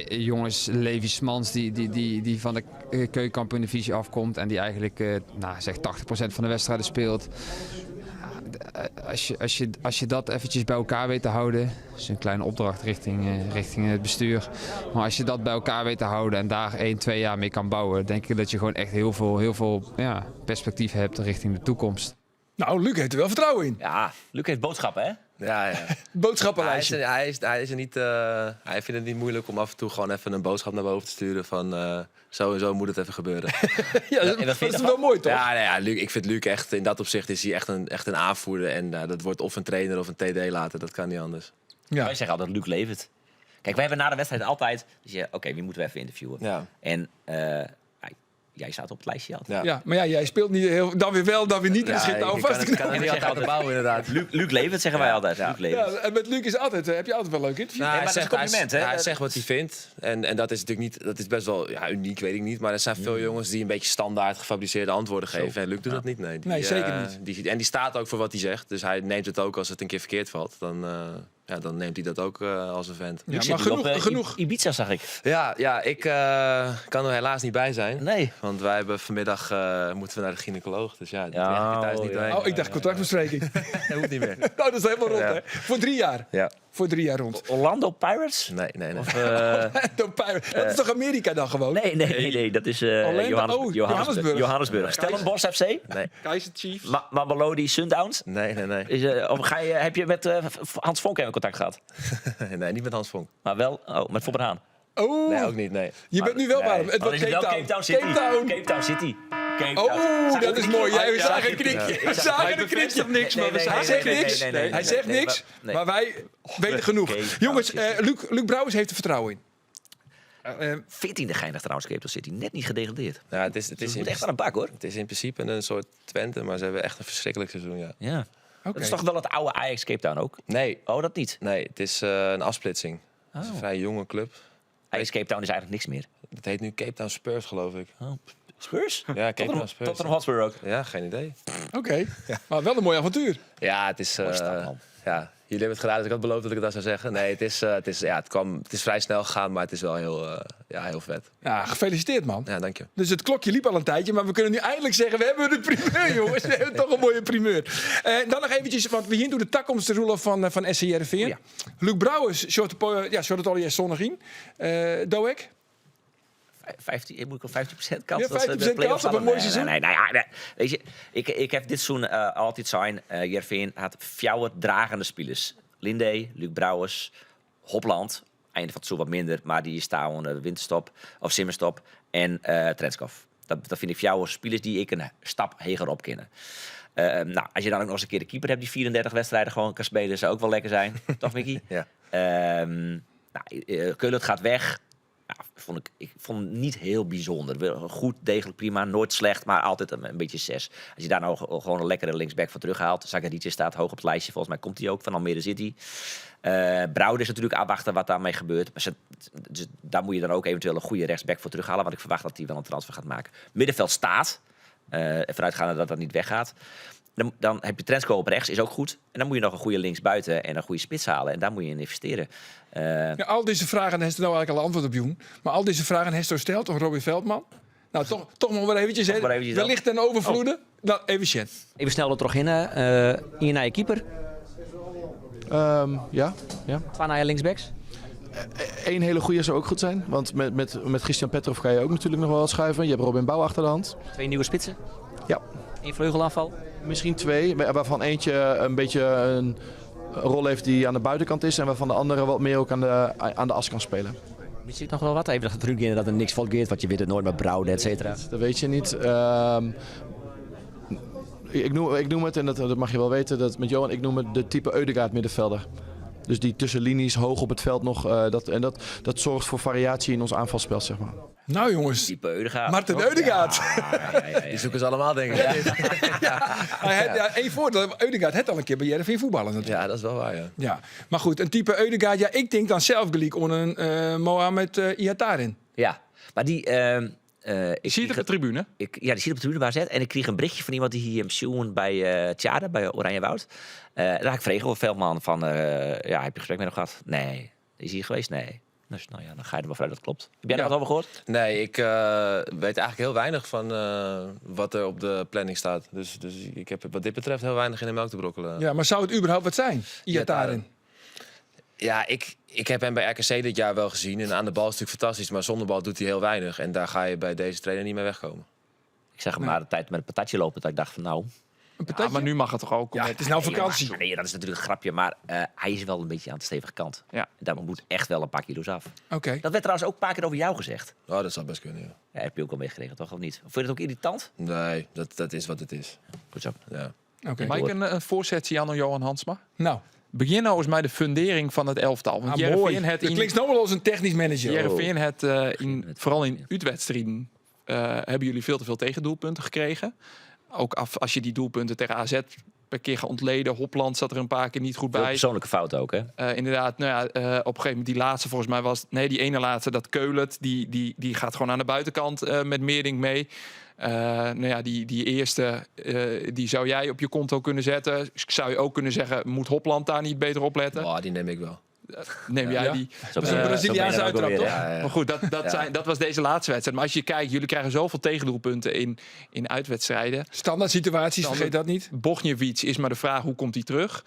Jongens, Levi Smans die van de keukenkampioen-divisie afkomt en die eigenlijk zeg 80% van de wedstrijden speelt. Als je dat eventjes bij elkaar weet te houden, dat is een kleine opdracht richting het bestuur. Maar als je dat bij elkaar weet te houden en daar 1-2 jaar mee kan bouwen, denk ik dat je gewoon echt heel veel perspectief hebt richting de toekomst. Nou, Luc heeft er wel vertrouwen in. Ja, Luc heeft boodschappen, hè? Ja. Boodschappenlijstje. Hij is er niet... hij vindt het niet moeilijk om af en toe gewoon even een boodschap naar boven te sturen van... zo en zo moet het even gebeuren. Ja, dat is wel mooi, toch? Ja, Luc, ik vind Luc echt... In dat opzicht is hij echt een aanvoerder. En dat wordt of een trainer of een TD later. Dat kan niet anders. Ja. Wij zeggen altijd, Luc levert. Kijk, wij hebben na de wedstrijd altijd... Dus oké, wie moeten we even interviewen? Ja. En jij staat op het lijstje altijd. Ja, maar ja, jij speelt niet heel... Dan weer wel, dan weer niet. En schiet nou vast te kan het niet altijd aan de bouw, inderdaad. Luc Levens zeggen wij altijd. Luc Levens. Ja, en met Luc is altijd, heb je altijd wel leuk interview. Nou, maar dat is een compliment, hè? hij zegt wat hij vindt. En dat is natuurlijk niet... Dat is best wel uniek, weet ik niet. Maar er zijn veel jongens die een beetje standaard gefabriceerde antwoorden geven. En Luc doet dat niet. Nee, zeker niet. En die staat ook voor wat hij zegt. Dus hij neemt het ook als het een keer verkeerd valt. Dan neemt hij dat ook als een vent. Ja, maar genoeg. Ibiza zag ik. Ja, ik kan er helaas niet bij zijn. Nee. Want wij hebben vanmiddag moeten we naar de gynaecoloog. Dus ja, thuis niet doorheen. Oh, ik dacht contractbespreking. Dat hoeft niet meer. Nou, dat is helemaal rond, hè? Voor 3 jaar. Ja. Voor 3 jaar rond. Orlando Pirates? Nee. Of, Dat is toch Amerika dan gewoon? Nee, dat is Johannesburg. Johannesburg. Stellenbosch FC? Nee. Kaizer Chiefs. Mamelodi Sundowns? Nee. Heb je met Hans Vonk even contact gehad? Nee, niet met Hans Vonk. Maar wel met Foppe Haan. Oh, Nee, ook niet, nee. je bent nu wel warm. Het was Cape Town City. Cape Town. Oh, dat is mooi. Jij zag een knikje. We zagen een knikje. niks, maar we Hij zegt niks. Hij zegt niks. Maar wij weten genoeg. Jongens, Luc Brouwers heeft er vertrouwen in. 14e geinig trouwens, Cape Town City. Net niet gedegradeerd. Ja, het moet echt aan een bak, hoor. Het is in principe een soort Twente, maar ze hebben echt een verschrikkelijk seizoen, ja. Ja. Dat is toch wel het oude Ajax Cape Town ook? Nee. Oh, dat niet? Nee, het is een afsplitsing. Het is een vrij jonge club. Ajax Cape Town is eigenlijk niks meer. Het heet nu Cape Town Spurs, geloof ik. Oh. Spurs? Ja, Cape Town Spurs. Tottenham Hotspur ook. Ja, geen idee. Oké, maar wel een mooi avontuur. Ja, het is... Mooi stad, man. Ja, jullie hebben het gedaan, dus ik had beloofd dat ik dat zou zeggen. Nee, het is vrij snel gegaan, maar het is wel heel vet. Ja, gefeliciteerd, man. Ja, dank je. Dus het klokje liep al een tijdje, maar we kunnen nu eindelijk zeggen... we hebben de primeur, jongens. We hebben toch een mooie primeur. Dan nog eventjes, want we hier doen de takkomst Roelof van SC Heerenveen. Ja. Luc Brouwers, short het al zonnig in. Doek? 15, moet ik al 15% kans? Ja, 15% kans op een mooi seizoen? Nee. Weet je, ik heb dit seizoen altijd zijn. Heerenveen had 4 dragende spelers. Linde, Luc Brouwers, Hopland. Einde van het seizoen wat minder, maar die staan onder winterstop of simmerstop. En Trenskov. Dat vind ik 4 spelers die ik een stap hoger op kennen. Als je dan ook nog eens een keer de keeper hebt die 34 wedstrijden gewoon kan spelen, zou ook wel lekker zijn. Toch, Mickey? Ja. Keulen gaat weg. Ik vond het niet heel bijzonder. Goed, degelijk, prima. Nooit slecht, maar altijd een beetje 6. Als je daar nou gewoon een lekkere linksback voor terughaalt. Zakarietje staat hoog op het lijstje. Volgens mij komt hij ook van Almere City. Brouwer is natuurlijk afwachten wat daarmee gebeurt. Dus daar moet je dan ook eventueel een goede rechtsback voor terughalen. Want ik verwacht dat hij wel een transfer gaat maken. Middenveld staat. Vanuitgaande dat dat niet weggaat. Dan heb je Trensko op rechts, is ook goed. En dan moet je nog een goede linksbuiten en een goede spits halen. En daar moet je in investeren. Ja, al deze vragen, heeft er nou eigenlijk al antwoord op, Joen. Maar al deze vragen heeft zo stelt om Robin Veldman. Nou, toch nog maar eventjes. Wellicht ten overvloede. Nou, even Sjen. Even snel er toch in. In naar je keeper. Ja. 2 naar je linksbacks. Eén hele goede zou ook goed zijn. Want met Christian Petrov ga je ook natuurlijk nog wel wat schuiven. Je hebt Robin Bouw achter de hand. 2 nieuwe spitsen. Ja. 1 vleugelaanval. Misschien 2, waarvan eentje een beetje een rol heeft die aan de buitenkant is. En waarvan de andere wat meer ook aan de as kan spelen. Wist je nog wel wat? Even terug in dat er niks fout gaat, want je weet het nooit met Brouwen, et cetera. Dat weet je niet. Ik noem het, en dat mag je wel weten, dat met Johan, ik noem het de type Ødegaard middenvelder. Dus die tussen linies hoog op het veld nog. Dat zorgt voor variatie in ons aanvalspel, zeg maar. Nou jongens, Type Ødegaard. Martin Ødegaard. Die zoeken ze allemaal, denk ik. Eén voordeel, Ødegaard had al een keer bij Heerenveen voetballen natuurlijk. Ja, dat is wel waar, ja. Ja, maar goed, een type Ødegaard. Ja, ik denk dan zelf gelijk onder een Mohamed Ihattaren. Ja, maar die... Je ziet het op de tribune? Die ziet op de tribune waar zet. En ik kreeg een berichtje van iemand die hier hem zoen bij Tjade, bij Oranjewoud. Daar heb ik vregen over Veldman van, heb je gesprek met hem gehad? Nee. Is hij hier geweest? Nee. Dus nou ja, dan ga je er maar vanuit dat klopt. Heb jij er wat over gehoord? Nee, ik weet eigenlijk heel weinig van wat er op de planning staat. Dus ik heb wat dit betreft heel weinig in de melk te brokkelen. Ja, maar zou het überhaupt wat zijn, Ihattaren? Ja, ik heb hem bij RKC dit jaar wel gezien. En aan de bal is het natuurlijk fantastisch, maar zonder bal doet hij heel weinig. En daar ga je bij deze trainer niet mee wegkomen. Ik zag hem maar de tijd met een patatje lopen. Dat ik dacht van nou... Ja, maar nu mag het toch ook? Ja, het is nou vakantie. Nee, dat is natuurlijk een grapje. Maar hij is wel een beetje aan de stevige kant. Ja. Daar moet echt wel een paar kilo's af. Oké. Dat werd trouwens ook een paar keer over jou gezegd. Oh, dat zou best kunnen, ja. Ja, heb je ook wel meegekregen, toch? Of niet? Of vond je dat ook irritant? Nee, dat is wat het is. Goed zo. Ja. Oké. Mag ik een voorzetje aan Johan Hansma? Nou. Begin nou eens met de fundering van het elftal. Want mooi. Dat klinkt nou wel als een technisch manager. Heerenveen het vooral in uitwedstrijden hebben jullie veel te veel tegendoelpunten gekregen. Ook als je die doelpunten tegen AZ per keer gaat ontleden. Hopland zat er een paar keer niet goed Veel bij. persoonlijke fouten ook, hè? Inderdaad, op een gegeven moment die laatste volgens mij was... Nee, die ene laatste, dat Keulet, die gaat gewoon aan de buitenkant met Meerdink mee. Die eerste, die zou jij op je konto kunnen zetten. Zou je ook kunnen zeggen, moet Hopland daar niet beter op letten? Oh, die neem ik wel. Neem jij die? Zo Dat is een Braziliaanse uittrap, toch? Maar goed, dat was deze laatste wedstrijd. Maar als je kijkt, jullie krijgen zoveel tegendoelpunten in uitwedstrijden. Standaard situaties, vergeet dat niet. Bogniewicz is maar de vraag, hoe komt hij terug?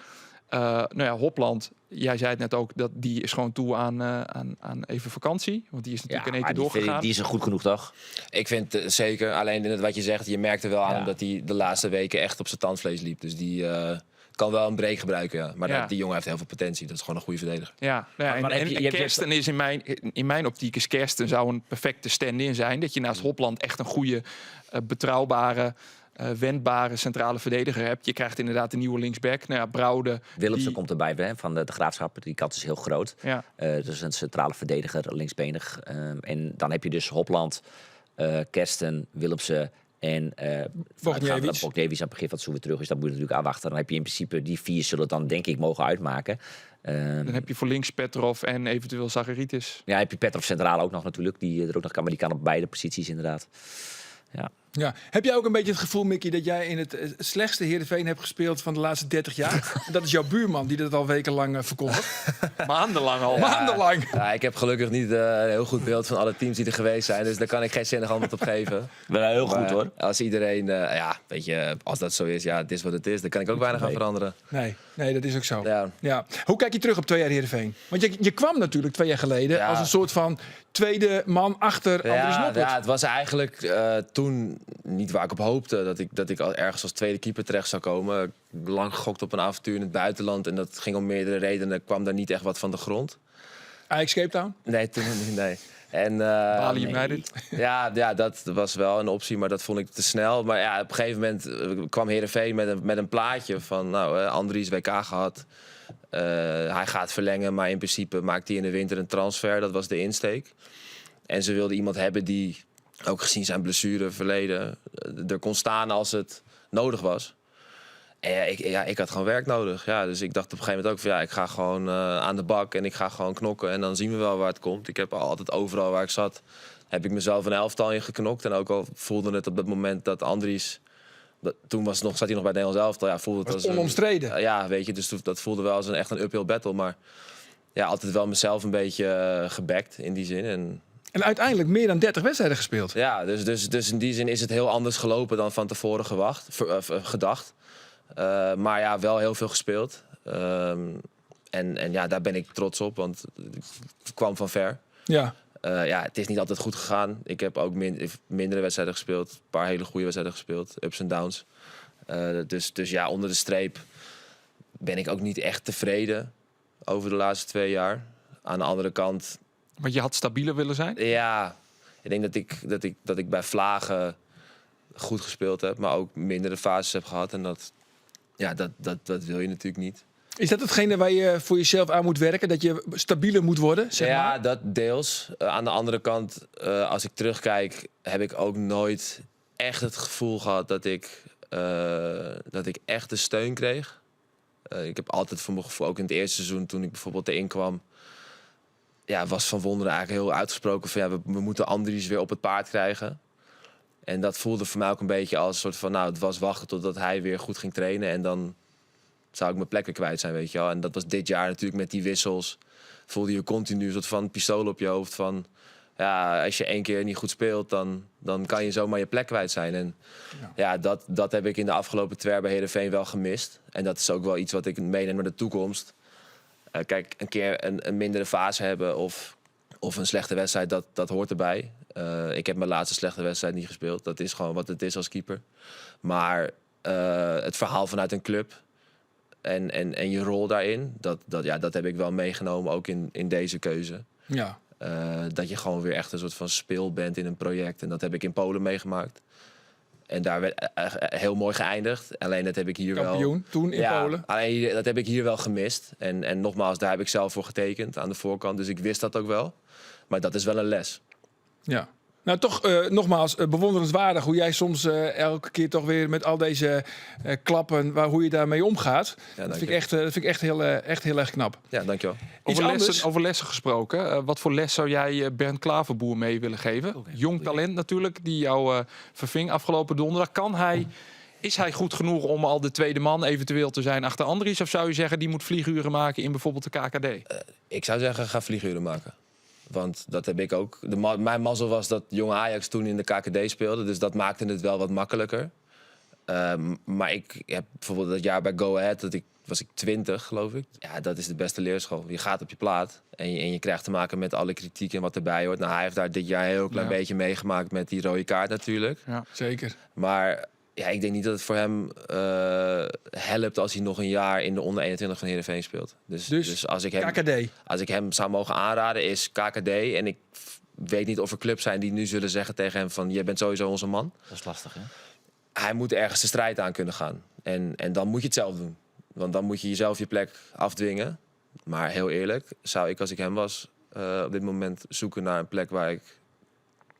Hopland, jij zei het net ook, dat die is gewoon toe aan even vakantie. Want die is natuurlijk in één keer doorgegaan. Die is er goed genoeg, toch? Ik vind zeker, alleen in het wat je zegt, je merkte wel aan hem dat hij de laatste weken echt op zijn tandvlees liep. Dus die kan wel een break gebruiken, ja. Maar die jongen heeft heel veel potentie. Dat is gewoon een goede verdediger. Ja, Kersten is in mijn optiek is Kersten zou een perfecte stand-in zijn. Dat je naast Hopland echt een goede, betrouwbare, wendbare centrale verdediger hebt. Je krijgt inderdaad een nieuwe linksback. Brouwde. Willemsen komt erbij van de Graafschap. Die kant is heel groot. Ja. Dus een centrale verdediger, linksbenig. En dan heb je dus Hopland, Kersten, Willemsen en Bogniewicz aan het begin van het seizoen weer terug is. Dat moet je natuurlijk afwachten. Dan heb je in principe die 4 zullen dan denk ik mogen uitmaken. Dan heb je voor links Petrov en eventueel Zagaritis. Ja, heb je Petrov centraal ook nog natuurlijk. Die er ook nog kan, maar die kan op beide posities inderdaad. Ja. Heb jij ook een beetje het gevoel, Mickey, dat jij in het slechtste Heerenveen hebt gespeeld van de laatste 30 jaar? Dat is jouw buurman die dat al wekenlang verkondigt. Maandenlang al. Maandenlang. Ja, ik heb gelukkig niet een heel goed beeld van alle teams die er geweest zijn. Dus daar kan ik geen zinnig antwoord op geven. Wel heel goed Maar hoor. Als iedereen, weet je, als dat zo is, het is wat het is. Dan kan ik ook weinig aan veranderen. Nee, dat is ook zo. Ja. Ja. Hoe kijk je terug op 2 jaar Heerenveen? Want je kwam natuurlijk 2 jaar geleden als een soort van tweede man achter Andries Noppert. Ja, het was eigenlijk toen niet waar ik op hoopte. Dat ik al ergens als tweede keeper terecht zou komen. Lang gegokt op een avontuur in het buitenland. En dat ging om meerdere redenen. kwam daar niet echt wat van de grond. Ajax Cape Town? Nee, toen niet, nee. En, Bali United? Ja, dat was wel een optie, maar dat vond ik te snel. Maar ja, op een gegeven moment kwam Heerenveen met een plaatje van... Andries WK gehad. Hij gaat verlengen, maar in principe maakt hij in de winter een transfer. Dat was de insteek. En ze wilden iemand hebben die, ook gezien zijn blessureverleden... er kon staan als het nodig was. En ik had gewoon werk nodig. Ja, dus ik dacht op een gegeven moment ook van ik ga gewoon aan de bak en ik ga gewoon knokken. En dan zien we wel waar het komt. Ik heb altijd overal waar ik zat, heb ik mezelf een elftal in geknokt. En ook al voelde het op dat moment dat Andries... Toen zat hij nog bij het Nederlands elftal. Ja, voelde het als onomstreden. Ja, weet je, dus dat voelde wel als echt een uphill battle. Maar ja, altijd wel mezelf een beetje gebackt in die zin. En uiteindelijk meer dan 30 wedstrijden gespeeld. Ja, dus in die zin is het heel anders gelopen dan van tevoren gedacht. Maar ja, wel heel veel gespeeld. En daar ben ik trots op, want ik kwam van ver. Ja. Het is niet altijd goed gegaan. Ik heb ook mindere wedstrijden gespeeld. Een paar hele goede wedstrijden gespeeld. Ups en downs. Dus ja, onder de streep ben ik ook niet echt tevreden over de laatste 2 jaar. Aan de andere kant... Want je had stabieler willen zijn? Ja, ik denk dat ik bij Vlagen goed gespeeld heb. Maar ook mindere fases heb gehad. En dat wil je natuurlijk niet. Is dat hetgene waar je voor jezelf aan moet werken? Dat je stabieler moet worden, zeg maar? Ja, dat deels. Aan de andere kant, als ik terugkijk... heb ik ook nooit echt het gevoel gehad dat ik echt de steun kreeg. Ik heb altijd voor mijn gevoel, ook in het eerste seizoen... toen ik bijvoorbeeld erin kwam... was Van Wonderen eigenlijk heel uitgesproken van... we moeten Andries weer op het paard krijgen. En dat voelde voor mij ook een beetje als een soort van... het was wachten totdat hij weer goed ging trainen... en dan zou ik mijn plekken kwijt zijn, weet je wel. En dat was dit jaar natuurlijk met die wissels. Voelde je continu een soort van pistool op je hoofd van... als je 1 keer niet goed speelt, dan kan je zomaar je plek kwijt zijn. En dat heb ik in de afgelopen 2 jaar bij Heerenveen wel gemist. En dat is ook wel iets wat ik meeneem naar de toekomst. Kijk, een keer een mindere fase hebben of een slechte wedstrijd, dat hoort erbij. Ik heb mijn laatste slechte wedstrijd niet gespeeld. Dat is gewoon wat het is als keeper. Maar het verhaal vanuit een club... En je rol daarin, dat heb ik wel meegenomen, ook in deze keuze. Ja. Dat je gewoon weer echt een soort van speel bent in een project. En dat heb ik in Polen meegemaakt. En daar werd heel mooi geëindigd. Alleen dat heb ik hier kampioen toen in Polen. Alleen dat heb ik hier wel gemist. En nogmaals, daar heb ik zelf voor getekend aan de voorkant. Dus ik wist dat ook wel. Maar dat is wel een les. Ja. Nou, toch nogmaals bewonderenswaardig hoe jij soms elke keer toch weer met al deze klappen, hoe je daarmee omgaat. Ja, dat vind ik echt heel erg knap. Ja, dankjewel. Over lessen gesproken. Wat voor les zou jij Bernd Klaverboer mee willen geven? Jong talent natuurlijk, die jou verving afgelopen donderdag. Is hij goed genoeg om al de tweede man eventueel te zijn achter Andries? Of zou je zeggen, die moet vlieguren maken in bijvoorbeeld de KKD? Ik zou zeggen, ga vlieguren maken. Want dat heb ik ook. Mijn mazzel was dat jonge Ajax toen in de KKD speelde. Dus dat maakte het wel wat makkelijker. Maar ik heb bijvoorbeeld dat jaar bij Go Ahead, was ik 20, geloof ik. Ja, dat is de beste leerschool. Je gaat op je plaat en je krijgt te maken met alle kritiek en wat erbij hoort. Nou, hij heeft daar dit jaar een heel klein beetje meegemaakt met die rode kaart natuurlijk. Ja, zeker. Maar ja, ik denk niet dat het voor hem helpt als hij nog een jaar in de onder 21 van Heerenveen speelt. Dus als ik hem zou mogen aanraden is KKD. En ik weet niet of er clubs zijn die nu zullen zeggen tegen hem van, je bent sowieso onze man. Dat is lastig, hè? Hij moet ergens de strijd aan kunnen gaan. En dan moet je het zelf doen. Want dan moet je jezelf je plek afdwingen. Maar heel eerlijk, zou ik als ik hem was op dit moment zoeken naar een plek waar ik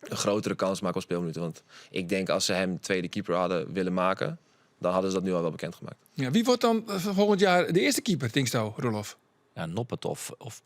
een grotere kans maak op speelminuten. Want ik denk als ze hem tweede keeper hadden willen maken, dan hadden ze dat nu al wel bekendgemaakt. Ja, wie wordt dan volgend jaar de eerste keeper, denk je, Roelof? Ja, Noppert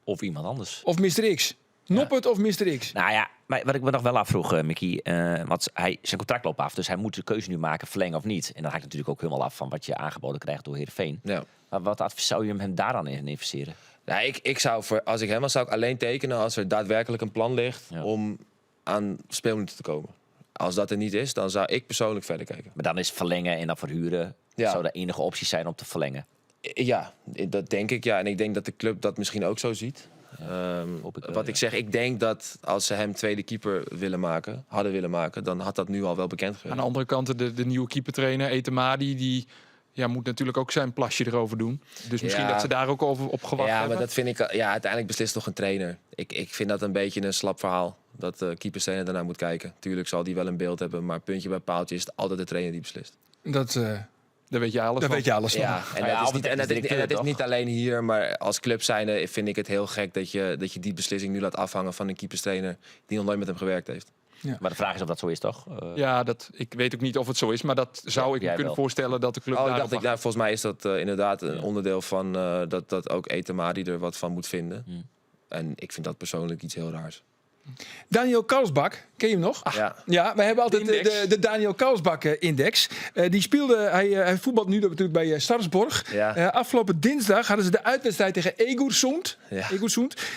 of iemand anders. Of Mr. X? Noppert of Mr. X? Nou ja, maar wat ik me nog wel afvroeg, Mickey. Want zijn contract loopt af, dus hij moet de keuze nu maken, verlengen of niet. En dan hangt natuurlijk ook helemaal af van wat je aangeboden krijgt door Heerenveen. Ja. Maar wat advies zou je hem daaraan investeren? Nou, ik zou als ik hem was, zou ik alleen tekenen als er daadwerkelijk een plan ligt om aan speelminuten te komen. Als dat er niet is, dan zou ik persoonlijk verder kijken. Maar dan is verlengen en dan verhuren. Zou de enige optie zijn om te verlengen? Ja, dat denk ik. Ja. En ik denk dat de club dat misschien ook zo ziet. Ik zeg, ik denk dat als ze hem tweede keeper hadden willen maken, dan had dat nu al wel bekend geweest. Aan de andere kant, de nieuwe keepertrainer Etemadi, die moet natuurlijk ook zijn plasje erover doen. Dus misschien dat ze daar ook op gewacht hebben. Ja, maar dat vind ik. Ja, uiteindelijk beslist toch een trainer. Ik vind dat een beetje een slap verhaal. Dat de keeperstrainer daarna moet kijken. Tuurlijk zal die wel een beeld hebben, maar puntje bij paaltje is het altijd de trainer die beslist. Daar weet je alles van. Ja, en dat is niet alleen hier, maar als club zijnde vind ik het heel gek dat je die beslissing nu laat afhangen van een keeperstrainer die nog nooit met hem gewerkt heeft. Ja. Maar de vraag is of dat zo is, toch? Ik weet ook niet of het zo is, maar dat zou ik me kunnen voorstellen dat de club volgens mij is dat inderdaad een onderdeel van dat ook Etemadi er wat van moet vinden. En ik vind dat persoonlijk iets heel raars. Daniel Kalsbak, ken je hem nog? Ja, wij hebben altijd de Daniel Kalsbak-index. Die speelde, hij voetbalt nu natuurlijk bij Sarpsborg. Ja. Afgelopen dinsdag hadden ze de uitwedstrijd tegen Egersund.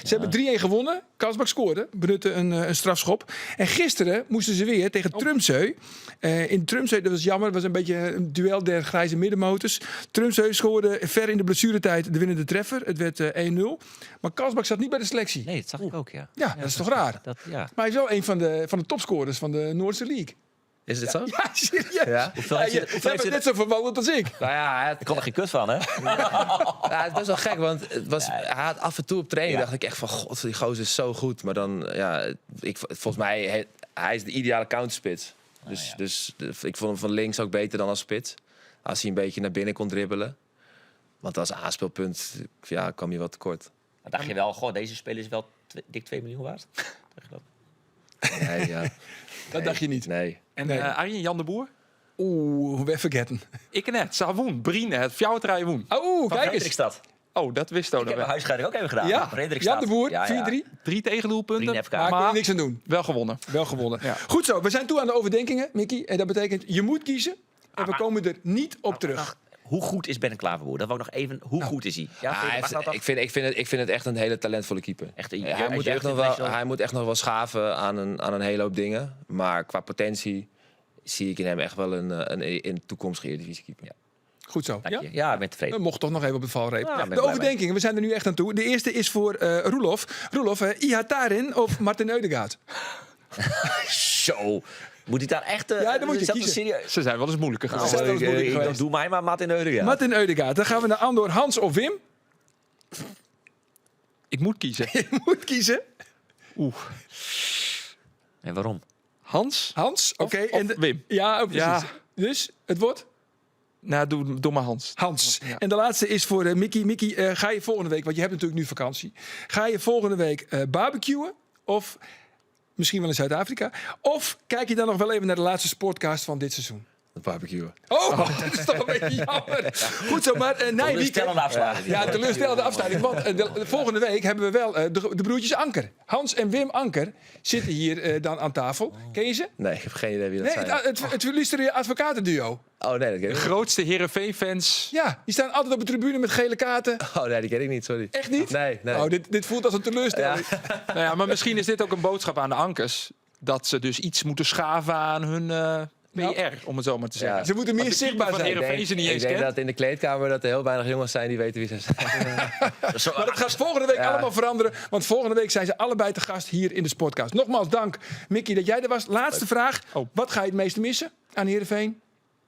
Ze hebben 3-1 gewonnen. Kalsbak scoorde, benutte een strafschop. En gisteren moesten ze weer tegen Tromsø. In Tromsø, dat was jammer, was een beetje een duel der grijze middenmotors. Tromsø scoorde ver in de blessuretijd de winnende treffer. Het werd 1-0. Maar Kalsbak zat niet bij de selectie. Nee, dat zag ik ook, ja. Ja, dat is toch raar? Maar hij is wel een van de topscorers van de Noordse League. Is het zo? Ja, serieus. Ja. Hoeveel heeft hij net zo verwandeld als ik. Nou ja, ik kon er geen kut van, hè? Het is best wel gek, want hij had af en toe op training dacht ik echt van, god, die gozer is zo goed. Maar dan, volgens mij, hij is de ideale counterspits. Dus ik vond hem van links ook beter dan als spits. Als hij een beetje naar binnen kon dribbelen. Want als aanspeelpunt kwam je wat tekort. Maar dacht je wel, deze speler is wel dik 2 miljoen waard? Dacht je dat? Nee, dat dacht je niet. Nee. En Arjen Jan de Boer? We vergeten. Ik net, Savoen, Brine, het fjouwertrij woen. Kijk eens. Oh, dat wist ook. Ik heb mijn huisscheiding ook even gedaan. Ja, Jan de Boer, 4-3. 3 tegendoelpunten, maar niks aan doen. Wel gewonnen. Ja. Goed zo, we zijn toe aan de overdenkingen, Mickey. En dat betekent, je moet kiezen. En we komen er niet op terug. Hoe goed is Ben Klaverboer? Dat wou ik nog even. Hoe goed is hij? Ik vind het echt een hele talentvolle keeper. Hij moet echt nog wel schaven aan een hele hoop dingen. Maar qua potentie zie ik in hem echt wel een toekomstige Eredivisiekeeper. Ja. Goed zo. Ja, ik ben tevreden. We mochten toch nog even op het valreep. De overdenkingen, we zijn er nu echt aan toe. De eerste is voor Roelof. Roelof, Ihataren of Martin Ødegaard? Zo. Moet ik daar echt... dan moet je kiezen. Ze zijn wel eens moeilijker geweest. Doe mij maar Martin Ødegaard. Martin Ødegaard. Dan gaan we naar Andor, Hans of Wim? Ik moet kiezen. Je moet kiezen. En waarom? Hans, oké. En Wim. Ja, precies. Ja. Dus, het wordt? Nou, doe maar Hans. Ja. En de laatste is voor Mickey. Mickey, ga je volgende week, want je hebt natuurlijk nu vakantie. Ga je volgende week barbecuen of misschien wel in Zuid-Afrika. Of kijk je dan nog wel even naar de laatste sportcast van dit seizoen? Het barbecue. Oh, dat is toch een beetje jammer. Goed zo, maar Teleurstellende afsluiting. Ja, teleurstellende afsluiting. Want de volgende week hebben we wel de broertjes Anker. Hans en Wim Anker zitten hier dan aan tafel. Ken je ze? Nee, ik heb geen idee wie dat Nee, zijn. het Luisteren advocatenduo. Oh nee, dat ken ik De niet. grootste Heerenveen-fans. Ja, die staan altijd op de tribune met gele kaarten. Oh nee, die ken ik niet, sorry. Echt niet? Nee. Oh, dit voelt als een teleurstelling. Nou ja, maar misschien is dit ook een boodschap aan de Ankers. Dat ze dus iets moeten schaven aan hun PR, om het zo maar te zeggen. Ja. Ze moeten meer Want de keeper zichtbaar van zijn. Heerenveen ze niet Ik eens denk kent. dat in de kleedkamer dat er heel weinig jongens zijn die weten wie ze zijn. Maar dat gaat volgende week allemaal veranderen. Want volgende week zijn ze allebei te gast hier in de podcast. Nogmaals dank, Mickey, dat jij er was. Laatste vraag. Oh. Wat ga je het meeste missen aan Heerenveen?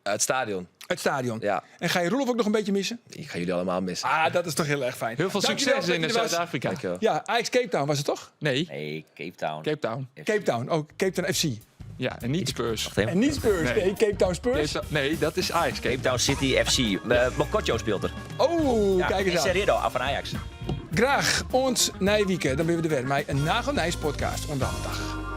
Het stadion. Het stadion. Ja. En ga je Roelof ook nog een beetje missen? Ik ga jullie allemaal missen. Ah, dat is toch heel erg fijn. Heel veel Dankjewel succes dat in je er was. Zuid-Afrika. Dankjewel. Ja, Ajax Cape Town was het toch? Nee, Nee, Cape Town. Cape Town. Cape Town. Oh, Cape Town FC. Ja, en niet Spurs. En niet Spurs. Nee, Cape Town Spurs. Nee, dat is Ajax. Cape Town City FC. Mokotjo speelt er. Oh, Ja, kijk eens en aan. Serredo, af van Ajax. Graag ons Nijwieken. Dan ben we er weer. Met een Nagelnijs podcast. Onder de dag.